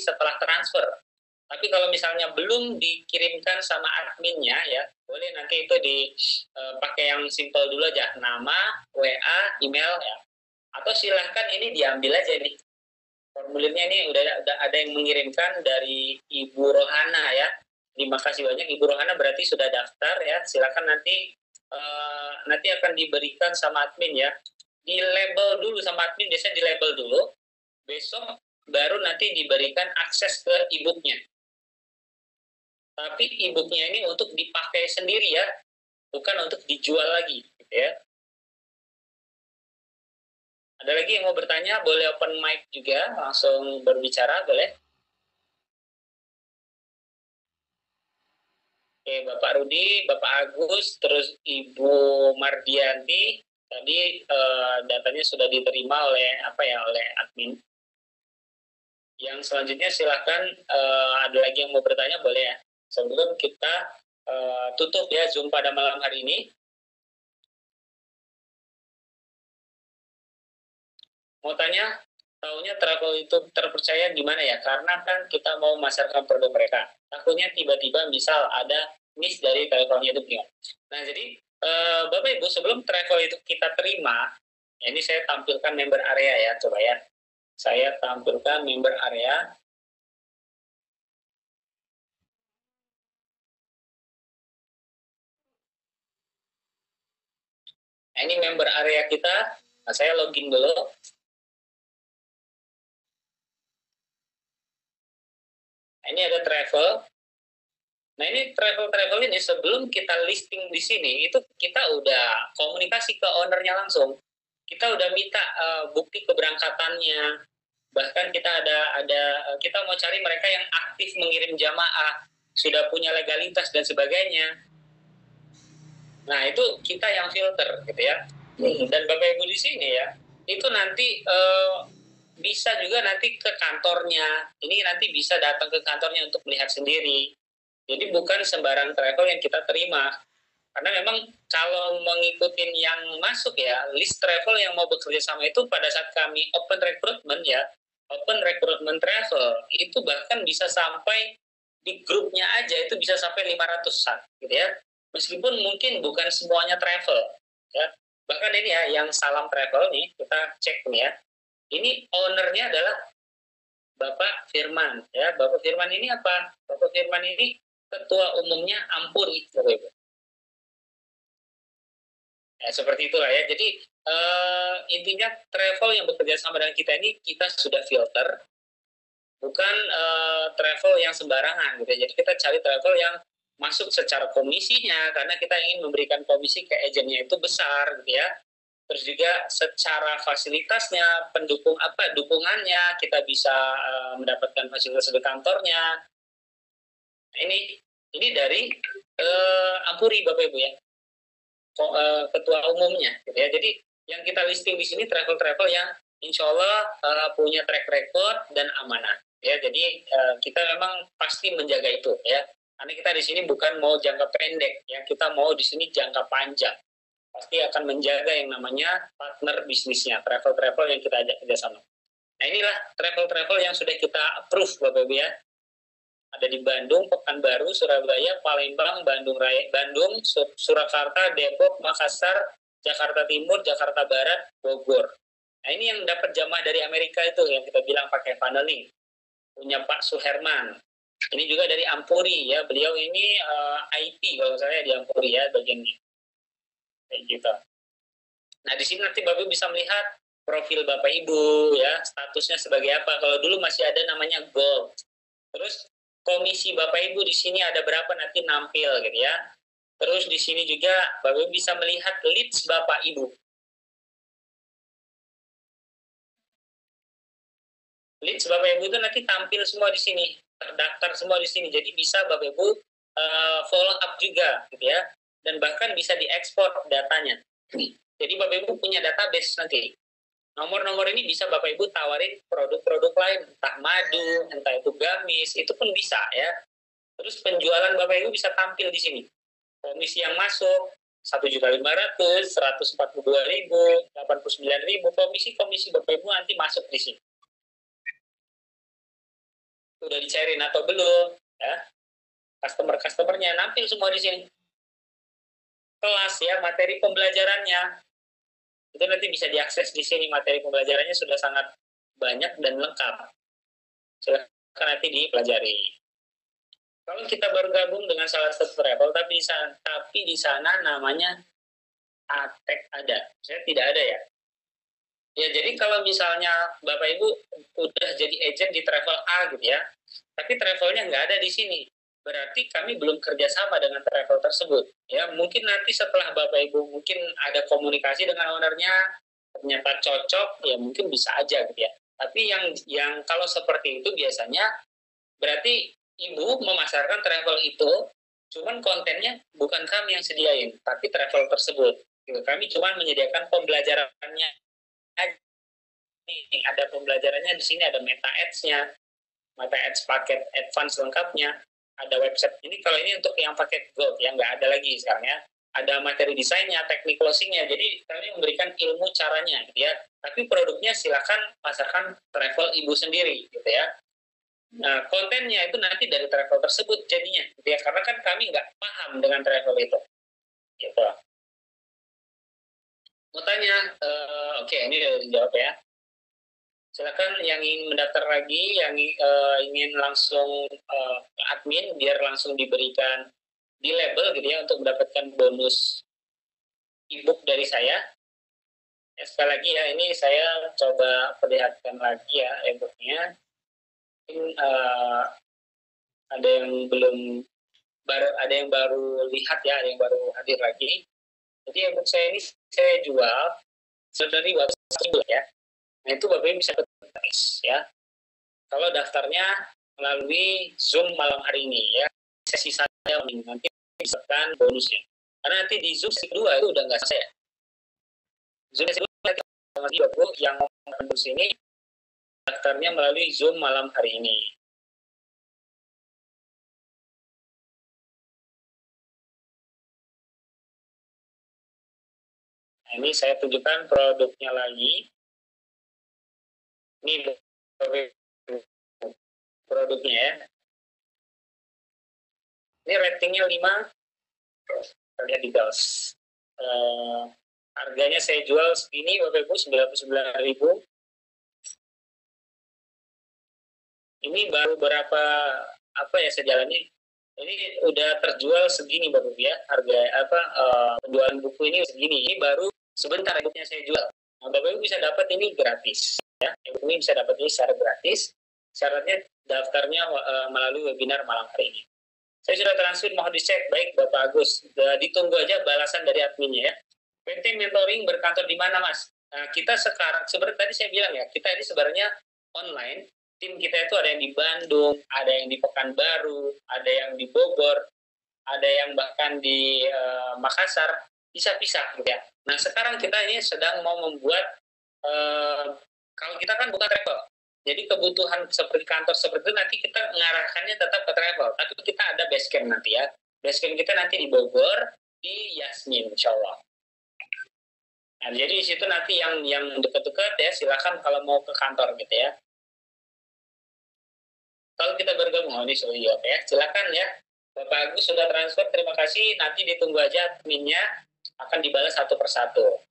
setelah transfer. Tapi kalau misalnya belum dikirimkan sama adminnya ya, boleh nanti itu dipakai yang simple dulu aja, nama, WA, email ya. Atau silahkan ini diambil aja nih. Formulirnya ini udah ada yang mengirimkan dari Ibu Rohana ya. Terima kasih banyak Ibu Rohana, berarti sudah daftar ya. Silakan nanti akan diberikan sama admin ya. Di label dulu sama admin, biasanya di label dulu. Besok baru nanti diberikan akses ke e-booknya. Tapi e-booknya ini untuk dipakai sendiri ya, bukan untuk dijual lagi gitu ya. Ada lagi yang mau bertanya, boleh open mic juga, langsung berbicara, boleh. Oke, Bapak Rudi, Bapak Agus, terus Ibu Mardianti, tadi datanya sudah diterima oleh oleh admin. Yang selanjutnya silahkan ada lagi yang mau bertanya, boleh ya. Sebelum kita tutup ya Zoom pada malam hari ini. Mau tanya, tahunya travel itu terpercaya gimana ya? Karena kan kita mau memasarkan produk mereka. Takutnya tiba-tiba misal ada miss dari travelnya itu gimana. Nah, jadi Bapak Ibu, sebelum travel itu kita terima, ya ini saya tampilkan member area ya, coba ya. Saya tampilkan member area. Nah, ini member area kita. Nah, saya login dulu. Nah, ini ada travel. Nah, ini travel ini sebelum kita listing di sini, itu kita udah komunikasi ke ownernya langsung. Kita udah minta bukti keberangkatannya. Bahkan kita kita mau cari mereka yang aktif mengirim jamaah, sudah punya legalitas dan sebagainya. Nah, itu kita yang filter gitu ya. Dan Bapak Ibu di sini ya, itu nanti bisa juga nanti ke kantornya. Ini nanti bisa datang ke kantornya untuk melihat sendiri. Jadi bukan sembarang travel yang kita terima. Karena memang kalau mengikuti yang masuk ya, list travel yang mau bekerja sama itu pada saat kami open recruitment ya, open recruitment travel, itu bahkan bisa sampai di grupnya aja itu bisa sampai 500-an gitu ya. Meskipun mungkin bukan semuanya travel ya. Bahkan ini ya yang Salam Travel nih, kita cek nih ya. Ini ownernya adalah Bapak Firman ya. Bapak Firman ini apa? Bapak Firman ini ketua umumnya Ampuri, Bapak Ibu. Ya, seperti itulah ya. Jadi intinya travel yang bekerja sama dengan kita ini kita sudah filter, bukan travel yang sembarangan gitu. Jadi kita cari travel yang masuk secara komisinya, karena kita ingin memberikan komisi ke agennya itu besar gitu ya. Terus juga secara fasilitasnya, dukungannya, kita bisa mendapatkan fasilitas di kantornya. Nah, ini dari Ampuri Bapak Ibu ya, ketua umumnya gitu ya. Jadi yang kita listing di sini travel-travel yang insya Allah punya track record dan amanah ya. Jadi kita memang pasti menjaga itu ya. Karena kita di sini bukan mau jangka pendek ya, kita mau di sini jangka panjang. Pasti akan menjaga yang namanya partner bisnisnya, travel-travel yang kita ajak kerjasama. Nah, inilah travel-travel yang sudah kita approve Bapak Ibu ya. Ada di Bandung, Pekanbaru, Surabaya, Palembang, Bandung Raya, Bandung, Surakarta, Depok, Makassar, Jakarta Timur, Jakarta Barat, Bogor. Nah, ini yang dapat jamaah dari Amerika itu yang kita bilang pakai funneling. Punya Pak Suherman. Ini juga dari Ampuri ya. Beliau ini IT kalau saya di Ampuri ya bagian ini. Kayak gitu. Nah, di sini nanti Bapak bisa melihat profil Bapak Ibu ya, statusnya sebagai apa. Kalau dulu masih ada namanya Gold. Terus komisi Bapak Ibu di sini ada berapa nanti nampil gitu ya. Terus di sini juga Bapak Ibu bisa melihat leads Bapak Ibu. Leads Bapak Ibu itu nanti tampil semua di sini, terdaftar semua di sini. Jadi bisa Bapak Ibu follow up juga, gitu ya. Dan bahkan bisa diekspor datanya. Jadi Bapak Ibu punya database nanti. Nomor-nomor ini bisa Bapak Ibu tawarin produk-produk lain, entah madu, entah itu gamis, itu pun bisa ya. Terus penjualan Bapak Ibu bisa tampil di sini. Komisi yang masuk 1.500.000, 142.000, 89.000, komisi Bapak Ibu nanti masuk di sini. Udah dicairin atau belum? Ya. Customer-customernya nampil semua di sini. Kelas ya, materi pembelajarannya itu nanti bisa diakses di sini. Materi pembelajarannya sudah sangat banyak dan lengkap. Silakan nanti dipelajari. Kalau kita baru gabung dengan salah satu travel, tapi di sana namanya ATEK ada. Saya tidak ada ya. Ya, jadi kalau misalnya Bapak Ibu udah jadi agent di travel A gitu ya, tapi travelnya nggak ada di sini, berarti kami belum kerjasama dengan travel tersebut. Ya, mungkin nanti setelah Bapak Ibu mungkin ada komunikasi dengan ownernya, ternyata cocok, ya mungkin bisa aja gitu ya. Tapi yang kalau seperti itu biasanya berarti Ibu memasarkan travel itu, cuman kontennya bukan kami yang sediain, tapi travel tersebut. Gitu. Kami cuma menyediakan pembelajarannya. Ini ada pembelajarannya di sini, ada meta ads-nya, meta ads paket advance lengkapnya, ada website. Ini kalau ini untuk yang paket gold, yang nggak ada lagi sekarang ya. Ada materi desainnya, teknik closingnya. Jadi kami memberikan ilmu caranya, gitu ya. Tapi produknya silakan pasarkan travel Ibu sendiri, gitu ya. Nah, kontennya itu nanti dari travel tersebut jadinya, gitu ya. Karena kan kami nggak paham dengan travel itu, gitu. Mau tanya, oke, ini udah dijawab ya. Silakan yang ingin mendaftar lagi, yang ingin langsung ke admin, biar langsung diberikan di label gitu ya, untuk mendapatkan bonus ebook dari saya. Ya, sekali lagi ya, ini saya coba perlihatkan lagi ya ebooknya. Mungkin ada yang ada yang baru lihat ya, ada yang baru hadir lagi. Jadi ebook saya ini saya jual dari website ya. Nah, itu Bapak Ibu bisa gratis ya. Kalau daftarnya melalui Zoom malam hari ini ya, sesi saya nanti bisa bonusnya. Karena nanti di Zoom sesi kedua itu udah nggak selesai ya. Zoom sesi kedua lagi Bapak yang mau bonus ini daftarnya melalui Zoom malam hari ini. Nah, ini saya tunjukkan produknya lagi. Ini produknya ya. Ini ratingnya 5. Kita lihat di Gals. Harganya saya jual segini Bapak Ibu, 99.000. Ini baru berapa sejalan ini. Ini udah terjual segini Bapak Ibu ya. Harga penjualan buku ini segini. Ini baru sebentar bukunya saya jual. Nah, Bapak Ibu bisa dapat ini gratis ya. Ini bisa dapat ini secara gratis. Syaratnya daftarnya melalui webinar malam hari ini. Saya sudah transfer, mohon dicek. Baik Bapak Agus, ditunggu aja balasan dari adminnya ya. PT Mentoring berkantor di mana Mas? Nah, kita sekarang, seperti tadi saya bilang ya, kita ini sebenarnya online. Tim kita itu ada yang di Bandung, ada yang di Pekanbaru, ada yang di Bogor, ada yang bahkan di Makassar, bisa-bisa gitu ya. Nah sekarang kita ini sedang mau membuat, kalau kita kan bukan travel, jadi kebutuhan seperti kantor seperti itu nanti kita mengarahkannya tetap ke travel, tapi kita ada base camp nanti ya. Base camp kita nanti di Bogor, di Yasmin, insya Allah. Nah, jadi di situ nanti yang dekat-dekat ya, silakan kalau mau ke kantor gitu ya. Kalau kita bergabung, ini sudah jawab ya, silakan ya. Bapak Agus sudah transfer, terima kasih. Nanti ditunggu aja adminnya, akan dibalas satu persatu.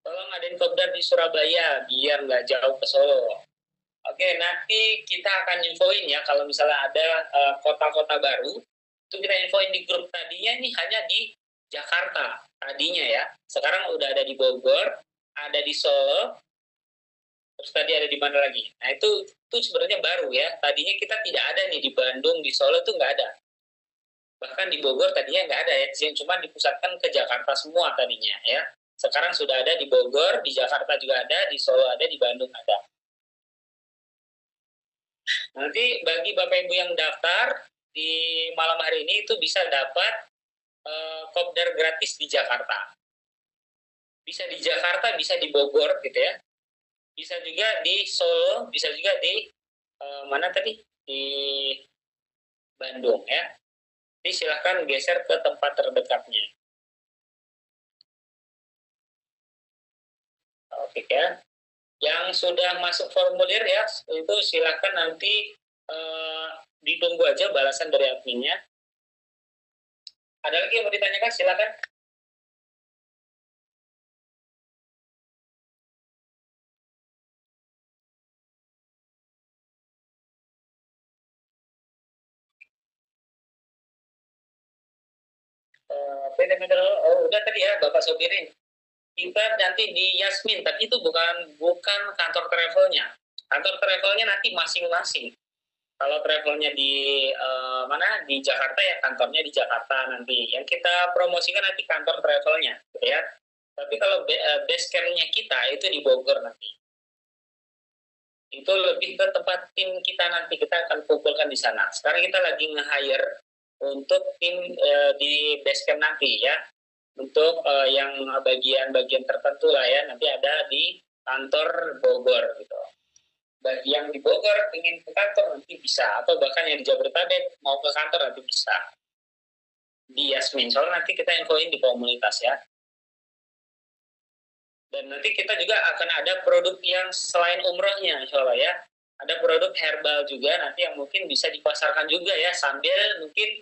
Tolong adain kopdar di Surabaya, biar nggak jauh ke Solo. Oke, nanti kita akan infoin ya, kalau misalnya ada kota-kota baru, itu kita infoin di grup. Tadinya ini hanya di Jakarta, tadinya ya. Sekarang udah ada di Bogor, ada di Solo, terus tadi ada di mana lagi. Nah itu sebenarnya baru ya. Tadinya kita tidak ada nih di Bandung, di Solo itu nggak ada. Bahkan di Bogor tadinya nggak ada ya. Cuma dipusatkan ke Jakarta semua tadinya ya. Sekarang sudah ada di Bogor, di Jakarta juga ada, di Solo ada, di Bandung ada. Nanti bagi Bapak Ibu yang daftar di malam hari ini itu bisa dapat kopdar gratis di Jakarta. Bisa di Jakarta, bisa di Bogor gitu ya. Bisa juga di Solo, bisa juga di mana tadi? Di Bandung ya. Jadi silahkan geser ke tempat terdekatnya. Oke ya. Yang sudah masuk formulir ya, itu silahkan nanti ditunggu aja balasan dari adminnya. Ada lagi yang mau ditanyakan? Silahkan. Udah tadi ya Bapak Sobirin. Kita nanti di Yasmin, tapi itu bukan kantor travelnya. Kantor travelnya nanti masing-masing. Kalau travelnya di mana di Jakarta ya kantornya di Jakarta nanti. Yang kita promosikan nanti kantor travelnya, ya. Tapi kalau base camp-nya kita itu di Bogor nanti. Itu lebih ke tempat tim kita nanti kita akan kumpulkan di sana. Sekarang kita lagi nge-hire untuk tim di base camp nanti ya. Untuk yang bagian-bagian tertentu lah ya nanti ada di kantor Bogor gitu. Bagi yang di Bogor ingin ke kantor nanti bisa, atau bahkan yang di Jabodetabek mau ke kantor nanti bisa di Yasmin. Soalnya nanti kita infoin di komunitas ya. Dan nanti kita juga akan ada produk yang selain umrohnya, insya Allah ya. Ada produk herbal juga nanti yang mungkin bisa dipasarkan juga ya, sambil mungkin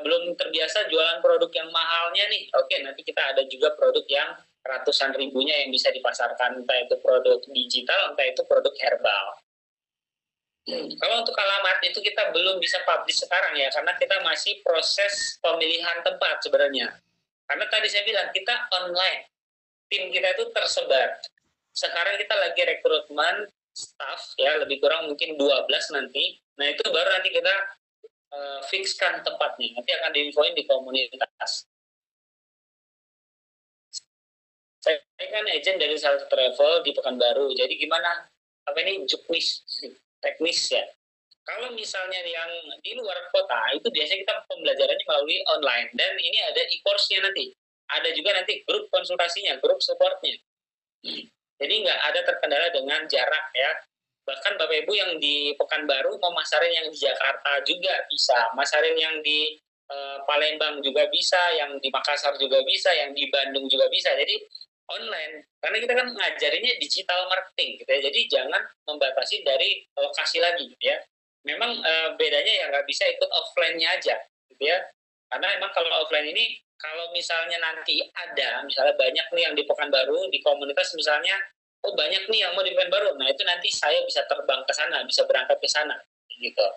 belum terbiasa jualan produk yang mahalnya nih. Oke, nanti kita ada juga produk yang ratusan ribunya yang bisa dipasarkan, entah itu produk digital, entah itu produk herbal. Kalau untuk alamat itu kita belum bisa publish sekarang ya, karena kita masih proses pemilihan tempat sebenarnya. Karena tadi saya bilang kita online, tim kita itu tersebar. Sekarang kita lagi rekrutmen staff ya, lebih kurang mungkin 12 nanti. Nah itu baru nanti kita fixkan tempatnya, nanti akan diinfoin di komunitas. Saya kan agent dari salah satu travel di Pekanbaru, jadi gimana? Apa ini juknis, teknis ya. Kalau misalnya yang di luar kota, itu biasanya kita pembelajarannya melalui online, dan ini ada e-course-nya nanti. Ada juga nanti grup konsultasinya, grup supportnya. Jadi nggak ada terkendala dengan jarak ya. Bahkan Bapak Ibu yang di Pekanbaru mau masarin yang di Jakarta juga bisa, masarin yang di Palembang juga bisa, yang di Makassar juga bisa, yang di Bandung juga bisa. Jadi online, karena kita kan ngajarinnya digital marketing gitu ya. Jadi jangan membatasi dari lokasi lagi gitu ya. Memang bedanya ya nggak bisa ikut offline-nya aja gitu ya. Karena memang kalau offline ini kalau misalnya nanti ada, misalnya banyak nih yang di Pekanbaru, di komunitas misalnya, oh banyak nih yang mau di Pekanbaru, nah itu nanti saya bisa terbang ke sana, bisa berangkat ke sana, gitu.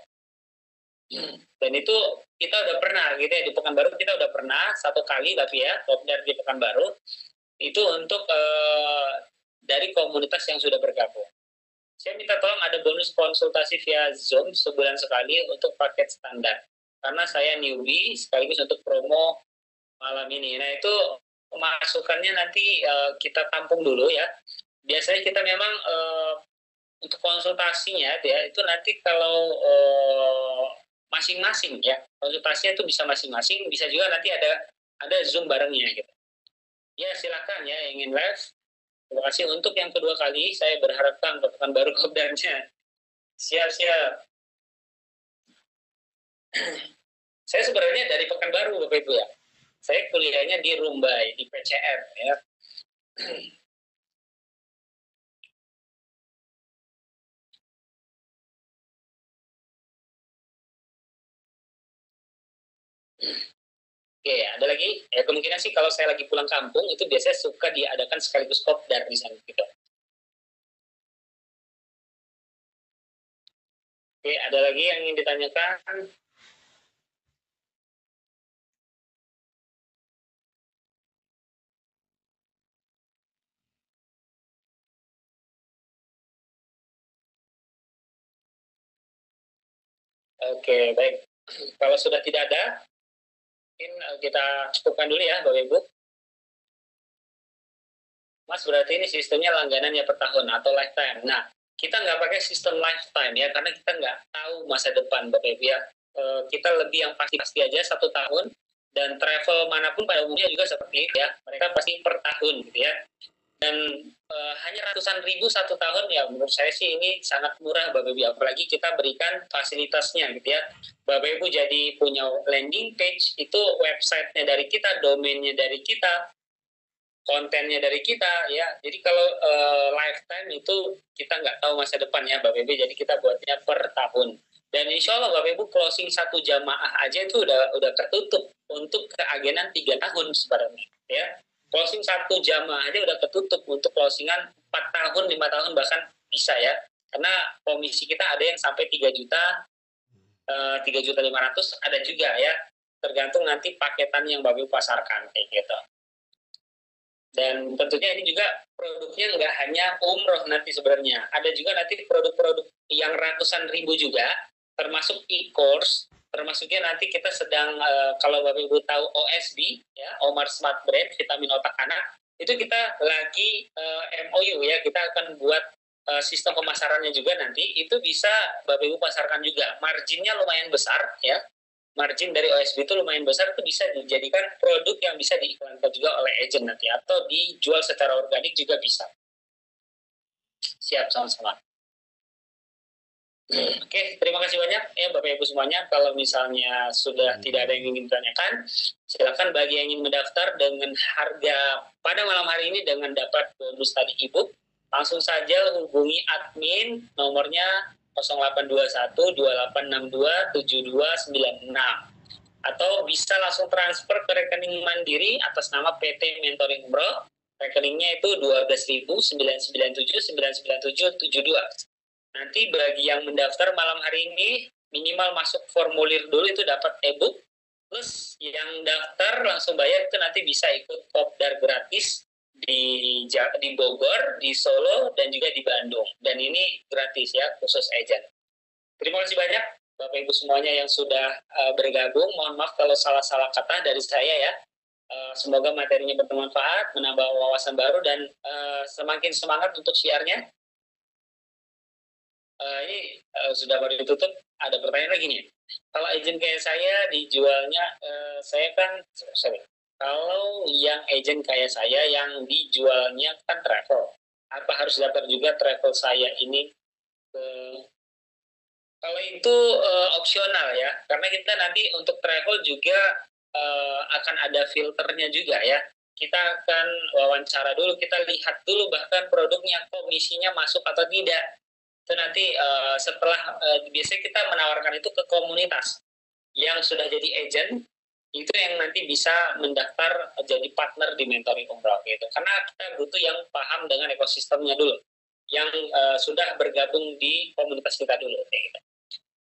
Dan itu kita udah pernah, gitu ya, di Pekanbaru kita udah pernah satu kali, tapi ya, dari di Pekanbaru, itu untuk dari komunitas yang sudah bergabung. Saya minta tolong ada bonus konsultasi via Zoom sebulan sekali untuk paket standar. Karena saya newbie, sekaligus untuk promo malam ini. Nah itu masukannya nanti kita tampung dulu ya. Biasanya kita memang untuk konsultasinya ya itu nanti kalau masing-masing ya konsultasinya itu bisa masing-masing, bisa juga nanti ada Zoom barengnya gitu. Ya silakan ya yang ingin live. Terima kasih untuk yang kedua kali saya berharapkan ke Pekanbaru kopdarnya. Siap-siap. Saya sebenarnya dari Pekanbaru Bapak Ibu ya. Saya kuliahnya di Rumbai, di PCR ya. Oke, ada lagi? Ya kemungkinan sih kalau saya lagi pulang kampung itu biasanya suka diadakan sekaligus kopdar di sana gitu. Oke, ada lagi yang ingin ditanyakan? Oke, baik. Kalau sudah tidak ada, mungkin kita cukupkan dulu ya, Bapak Ibu. Mas, berarti ini sistemnya langganan ya per tahun atau lifetime. Nah, kita nggak pakai sistem lifetime ya, karena kita nggak tahu masa depan Bapak Ibu ya. Kita lebih yang pasti-pasti aja 1 tahun, dan travel manapun pada umumnya juga seperti itu ya, mereka pasti per tahun gitu ya. Dan hanya ratusan ribu 1 tahun ya, menurut saya sih ini sangat murah Bapak Ibu, apalagi kita berikan fasilitasnya gitu ya. Bapak Ibu jadi punya landing page, itu websitenya dari kita, domainnya dari kita, kontennya dari kita ya. Jadi kalau lifetime itu kita nggak tahu masa depan ya Bapak Ibu, jadi kita buatnya per tahun. Dan insya Allah Bapak Ibu closing 1 jamaah aja itu udah tertutup untuk keagenan 3 tahun sebenarnya ya. Closing 1 jamaah aja udah ketutup, untuk closingan 4 tahun, 5 tahun bahkan bisa ya. Karena komisi kita ada yang sampai 3 juta, 3.500.000 ada juga ya. Tergantung nanti paketan yang Bapak Ibu pasarkan kayak gitu. Dan tentunya ini juga produknya nggak hanya umroh nanti sebenarnya. Ada juga nanti produk-produk yang ratusan ribu juga, termasuk e-course, termasuknya nanti kita sedang, kalau Bapak Ibu tahu OSB, ya, Omar Smart Brain, vitamin otak anak, itu kita lagi MOU ya, kita akan buat sistem pemasarannya juga nanti, itu bisa Bapak Ibu pasarkan juga. Marginnya lumayan besar ya, margin dari OSB itu lumayan besar, itu bisa dijadikan produk yang bisa diiklankan juga oleh agent nanti, atau dijual secara organik juga bisa. Siap, sama-sama. Oke, terima kasih banyak ya Bapak Ibu semuanya. Kalau misalnya sudah tidak ada yang ingin ditanyakan, silakan bagi yang ingin mendaftar dengan harga pada malam hari ini dengan dapat bonus tadi ebook, langsung saja hubungi admin, nomornya 0821 2862 7296, atau bisa langsung transfer ke rekening Mandiri atas nama PT Mentoring Umroh. Rekeningnya itu 12.997.997.72. Nanti bagi yang mendaftar malam hari ini, minimal masuk formulir dulu itu dapat e-book, plus yang daftar langsung bayar itu nanti bisa ikut kopdar gratis di Bogor, di Solo, dan juga di Bandung. Dan ini gratis ya, khusus agent. Terima kasih banyak Bapak Ibu semuanya yang sudah bergabung. Mohon maaf kalau salah-salah kata dari saya ya. Semoga materinya bermanfaat, menambah wawasan baru, dan semakin semangat untuk siarnya. Ini sudah baru ditutup, ada pertanyaan lagi nih. Kalau agent kayak saya dijualnya, saya kan, sorry, kalau yang agent kayak saya yang dijualnya kan travel, apa harus daftar juga travel saya ini ke, kalau itu opsional ya, karena kita nanti untuk travel juga akan ada filternya juga ya. Kita akan wawancara dulu, kita lihat dulu bahkan produknya, komisinya masuk atau tidak. Itu nanti setelah biasanya kita menawarkan itu ke komunitas yang sudah jadi agent, itu yang nanti bisa mendaftar jadi partner di Mentoring Umroh gitu. Karena kita butuh yang paham dengan ekosistemnya dulu, yang sudah bergabung di komunitas kita dulu gitu.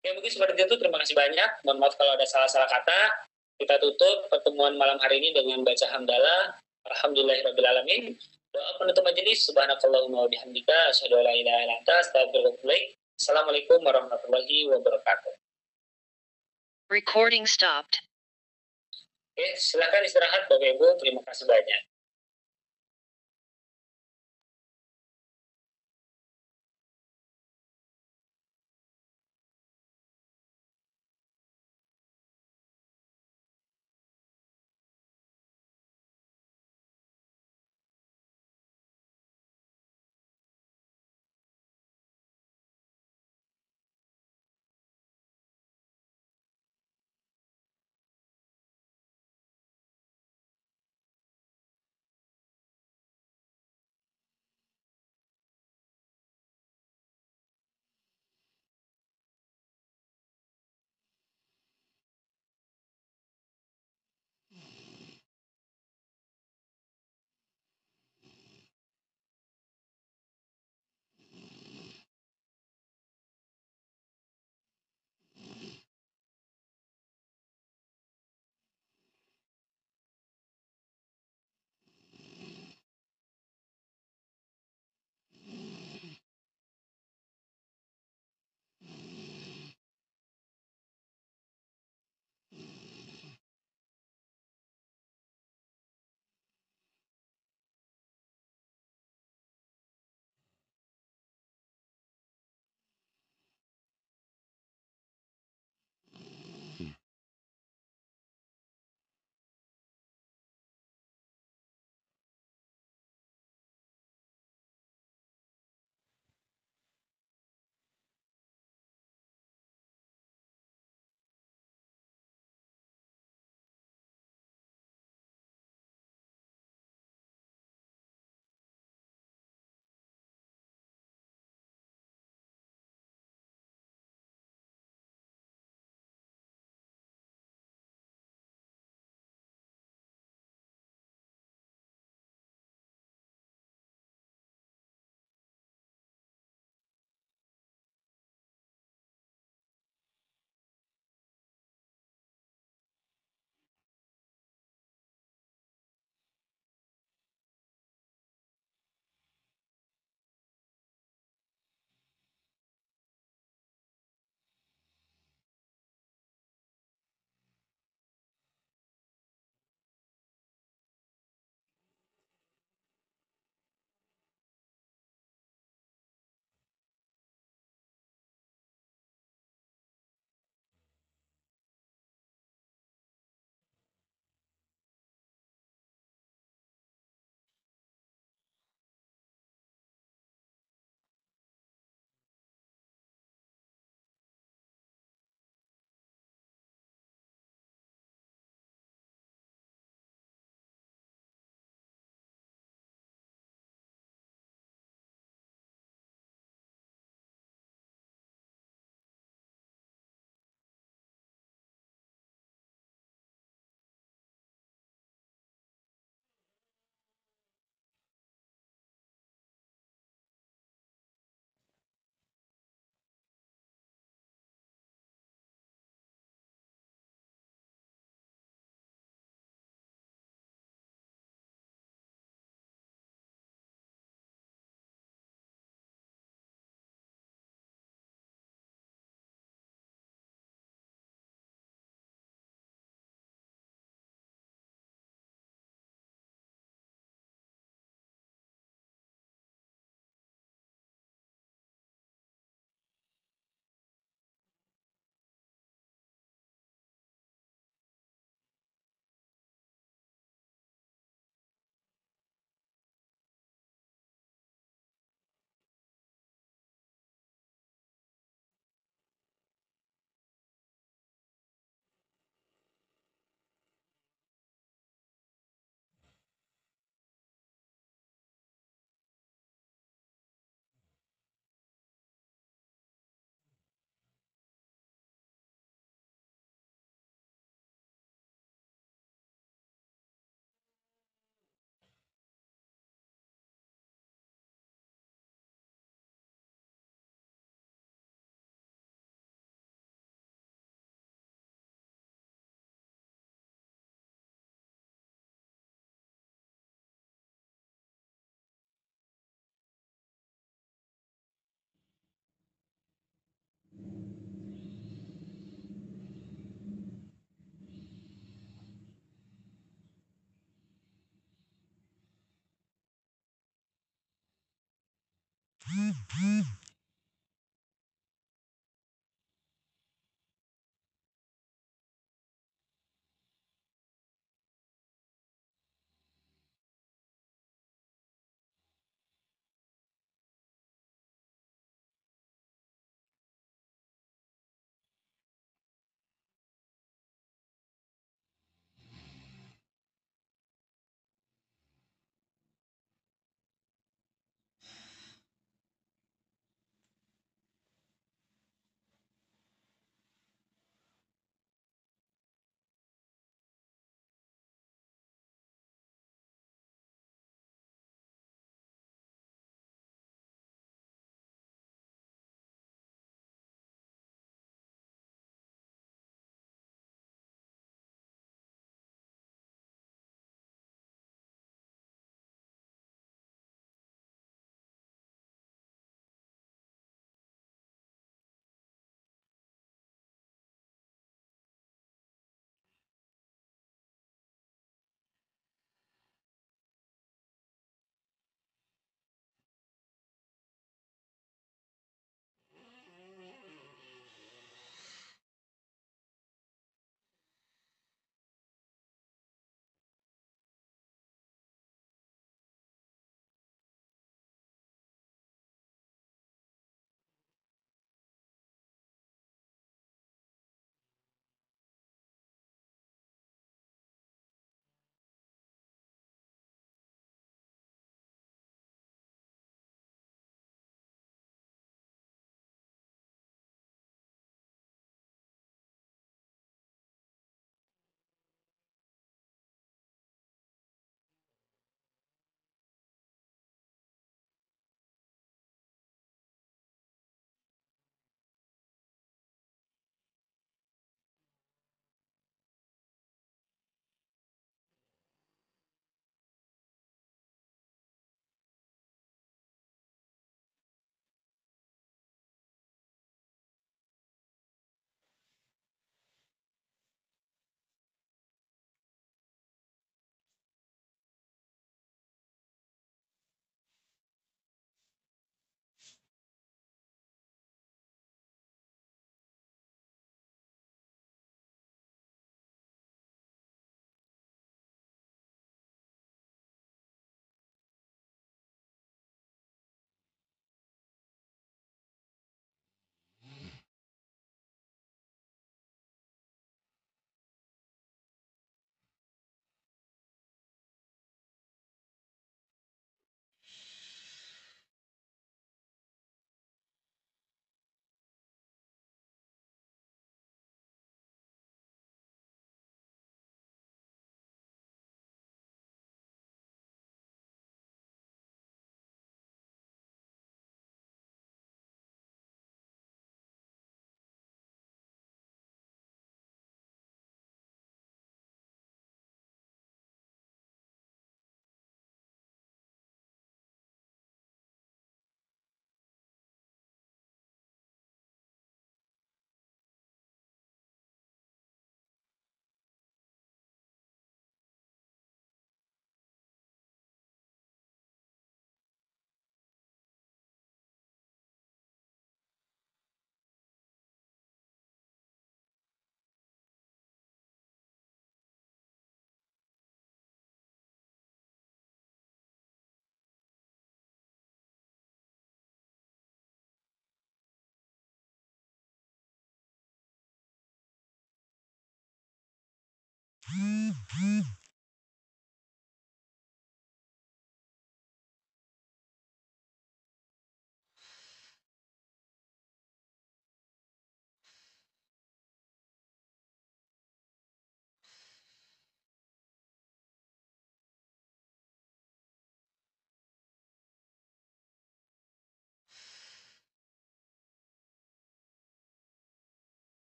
Ya mungkin seperti itu, terima kasih banyak. Mohon maaf kalau ada salah-salah kata. Kita tutup pertemuan malam hari ini dengan baca hamdalah. Alhamdulillahirrahmanirrahim. Doa penutup majelis, subhanakallahumma wa bihamdika, asyhadu an la ilaha illa anta, astaghfiruka wa atubu ilaik. Assalamualaikum warahmatullahi wabarakatuh. Recording stopped. Oke, silakan istirahat Bapak Ibu. Terima kasih banyak.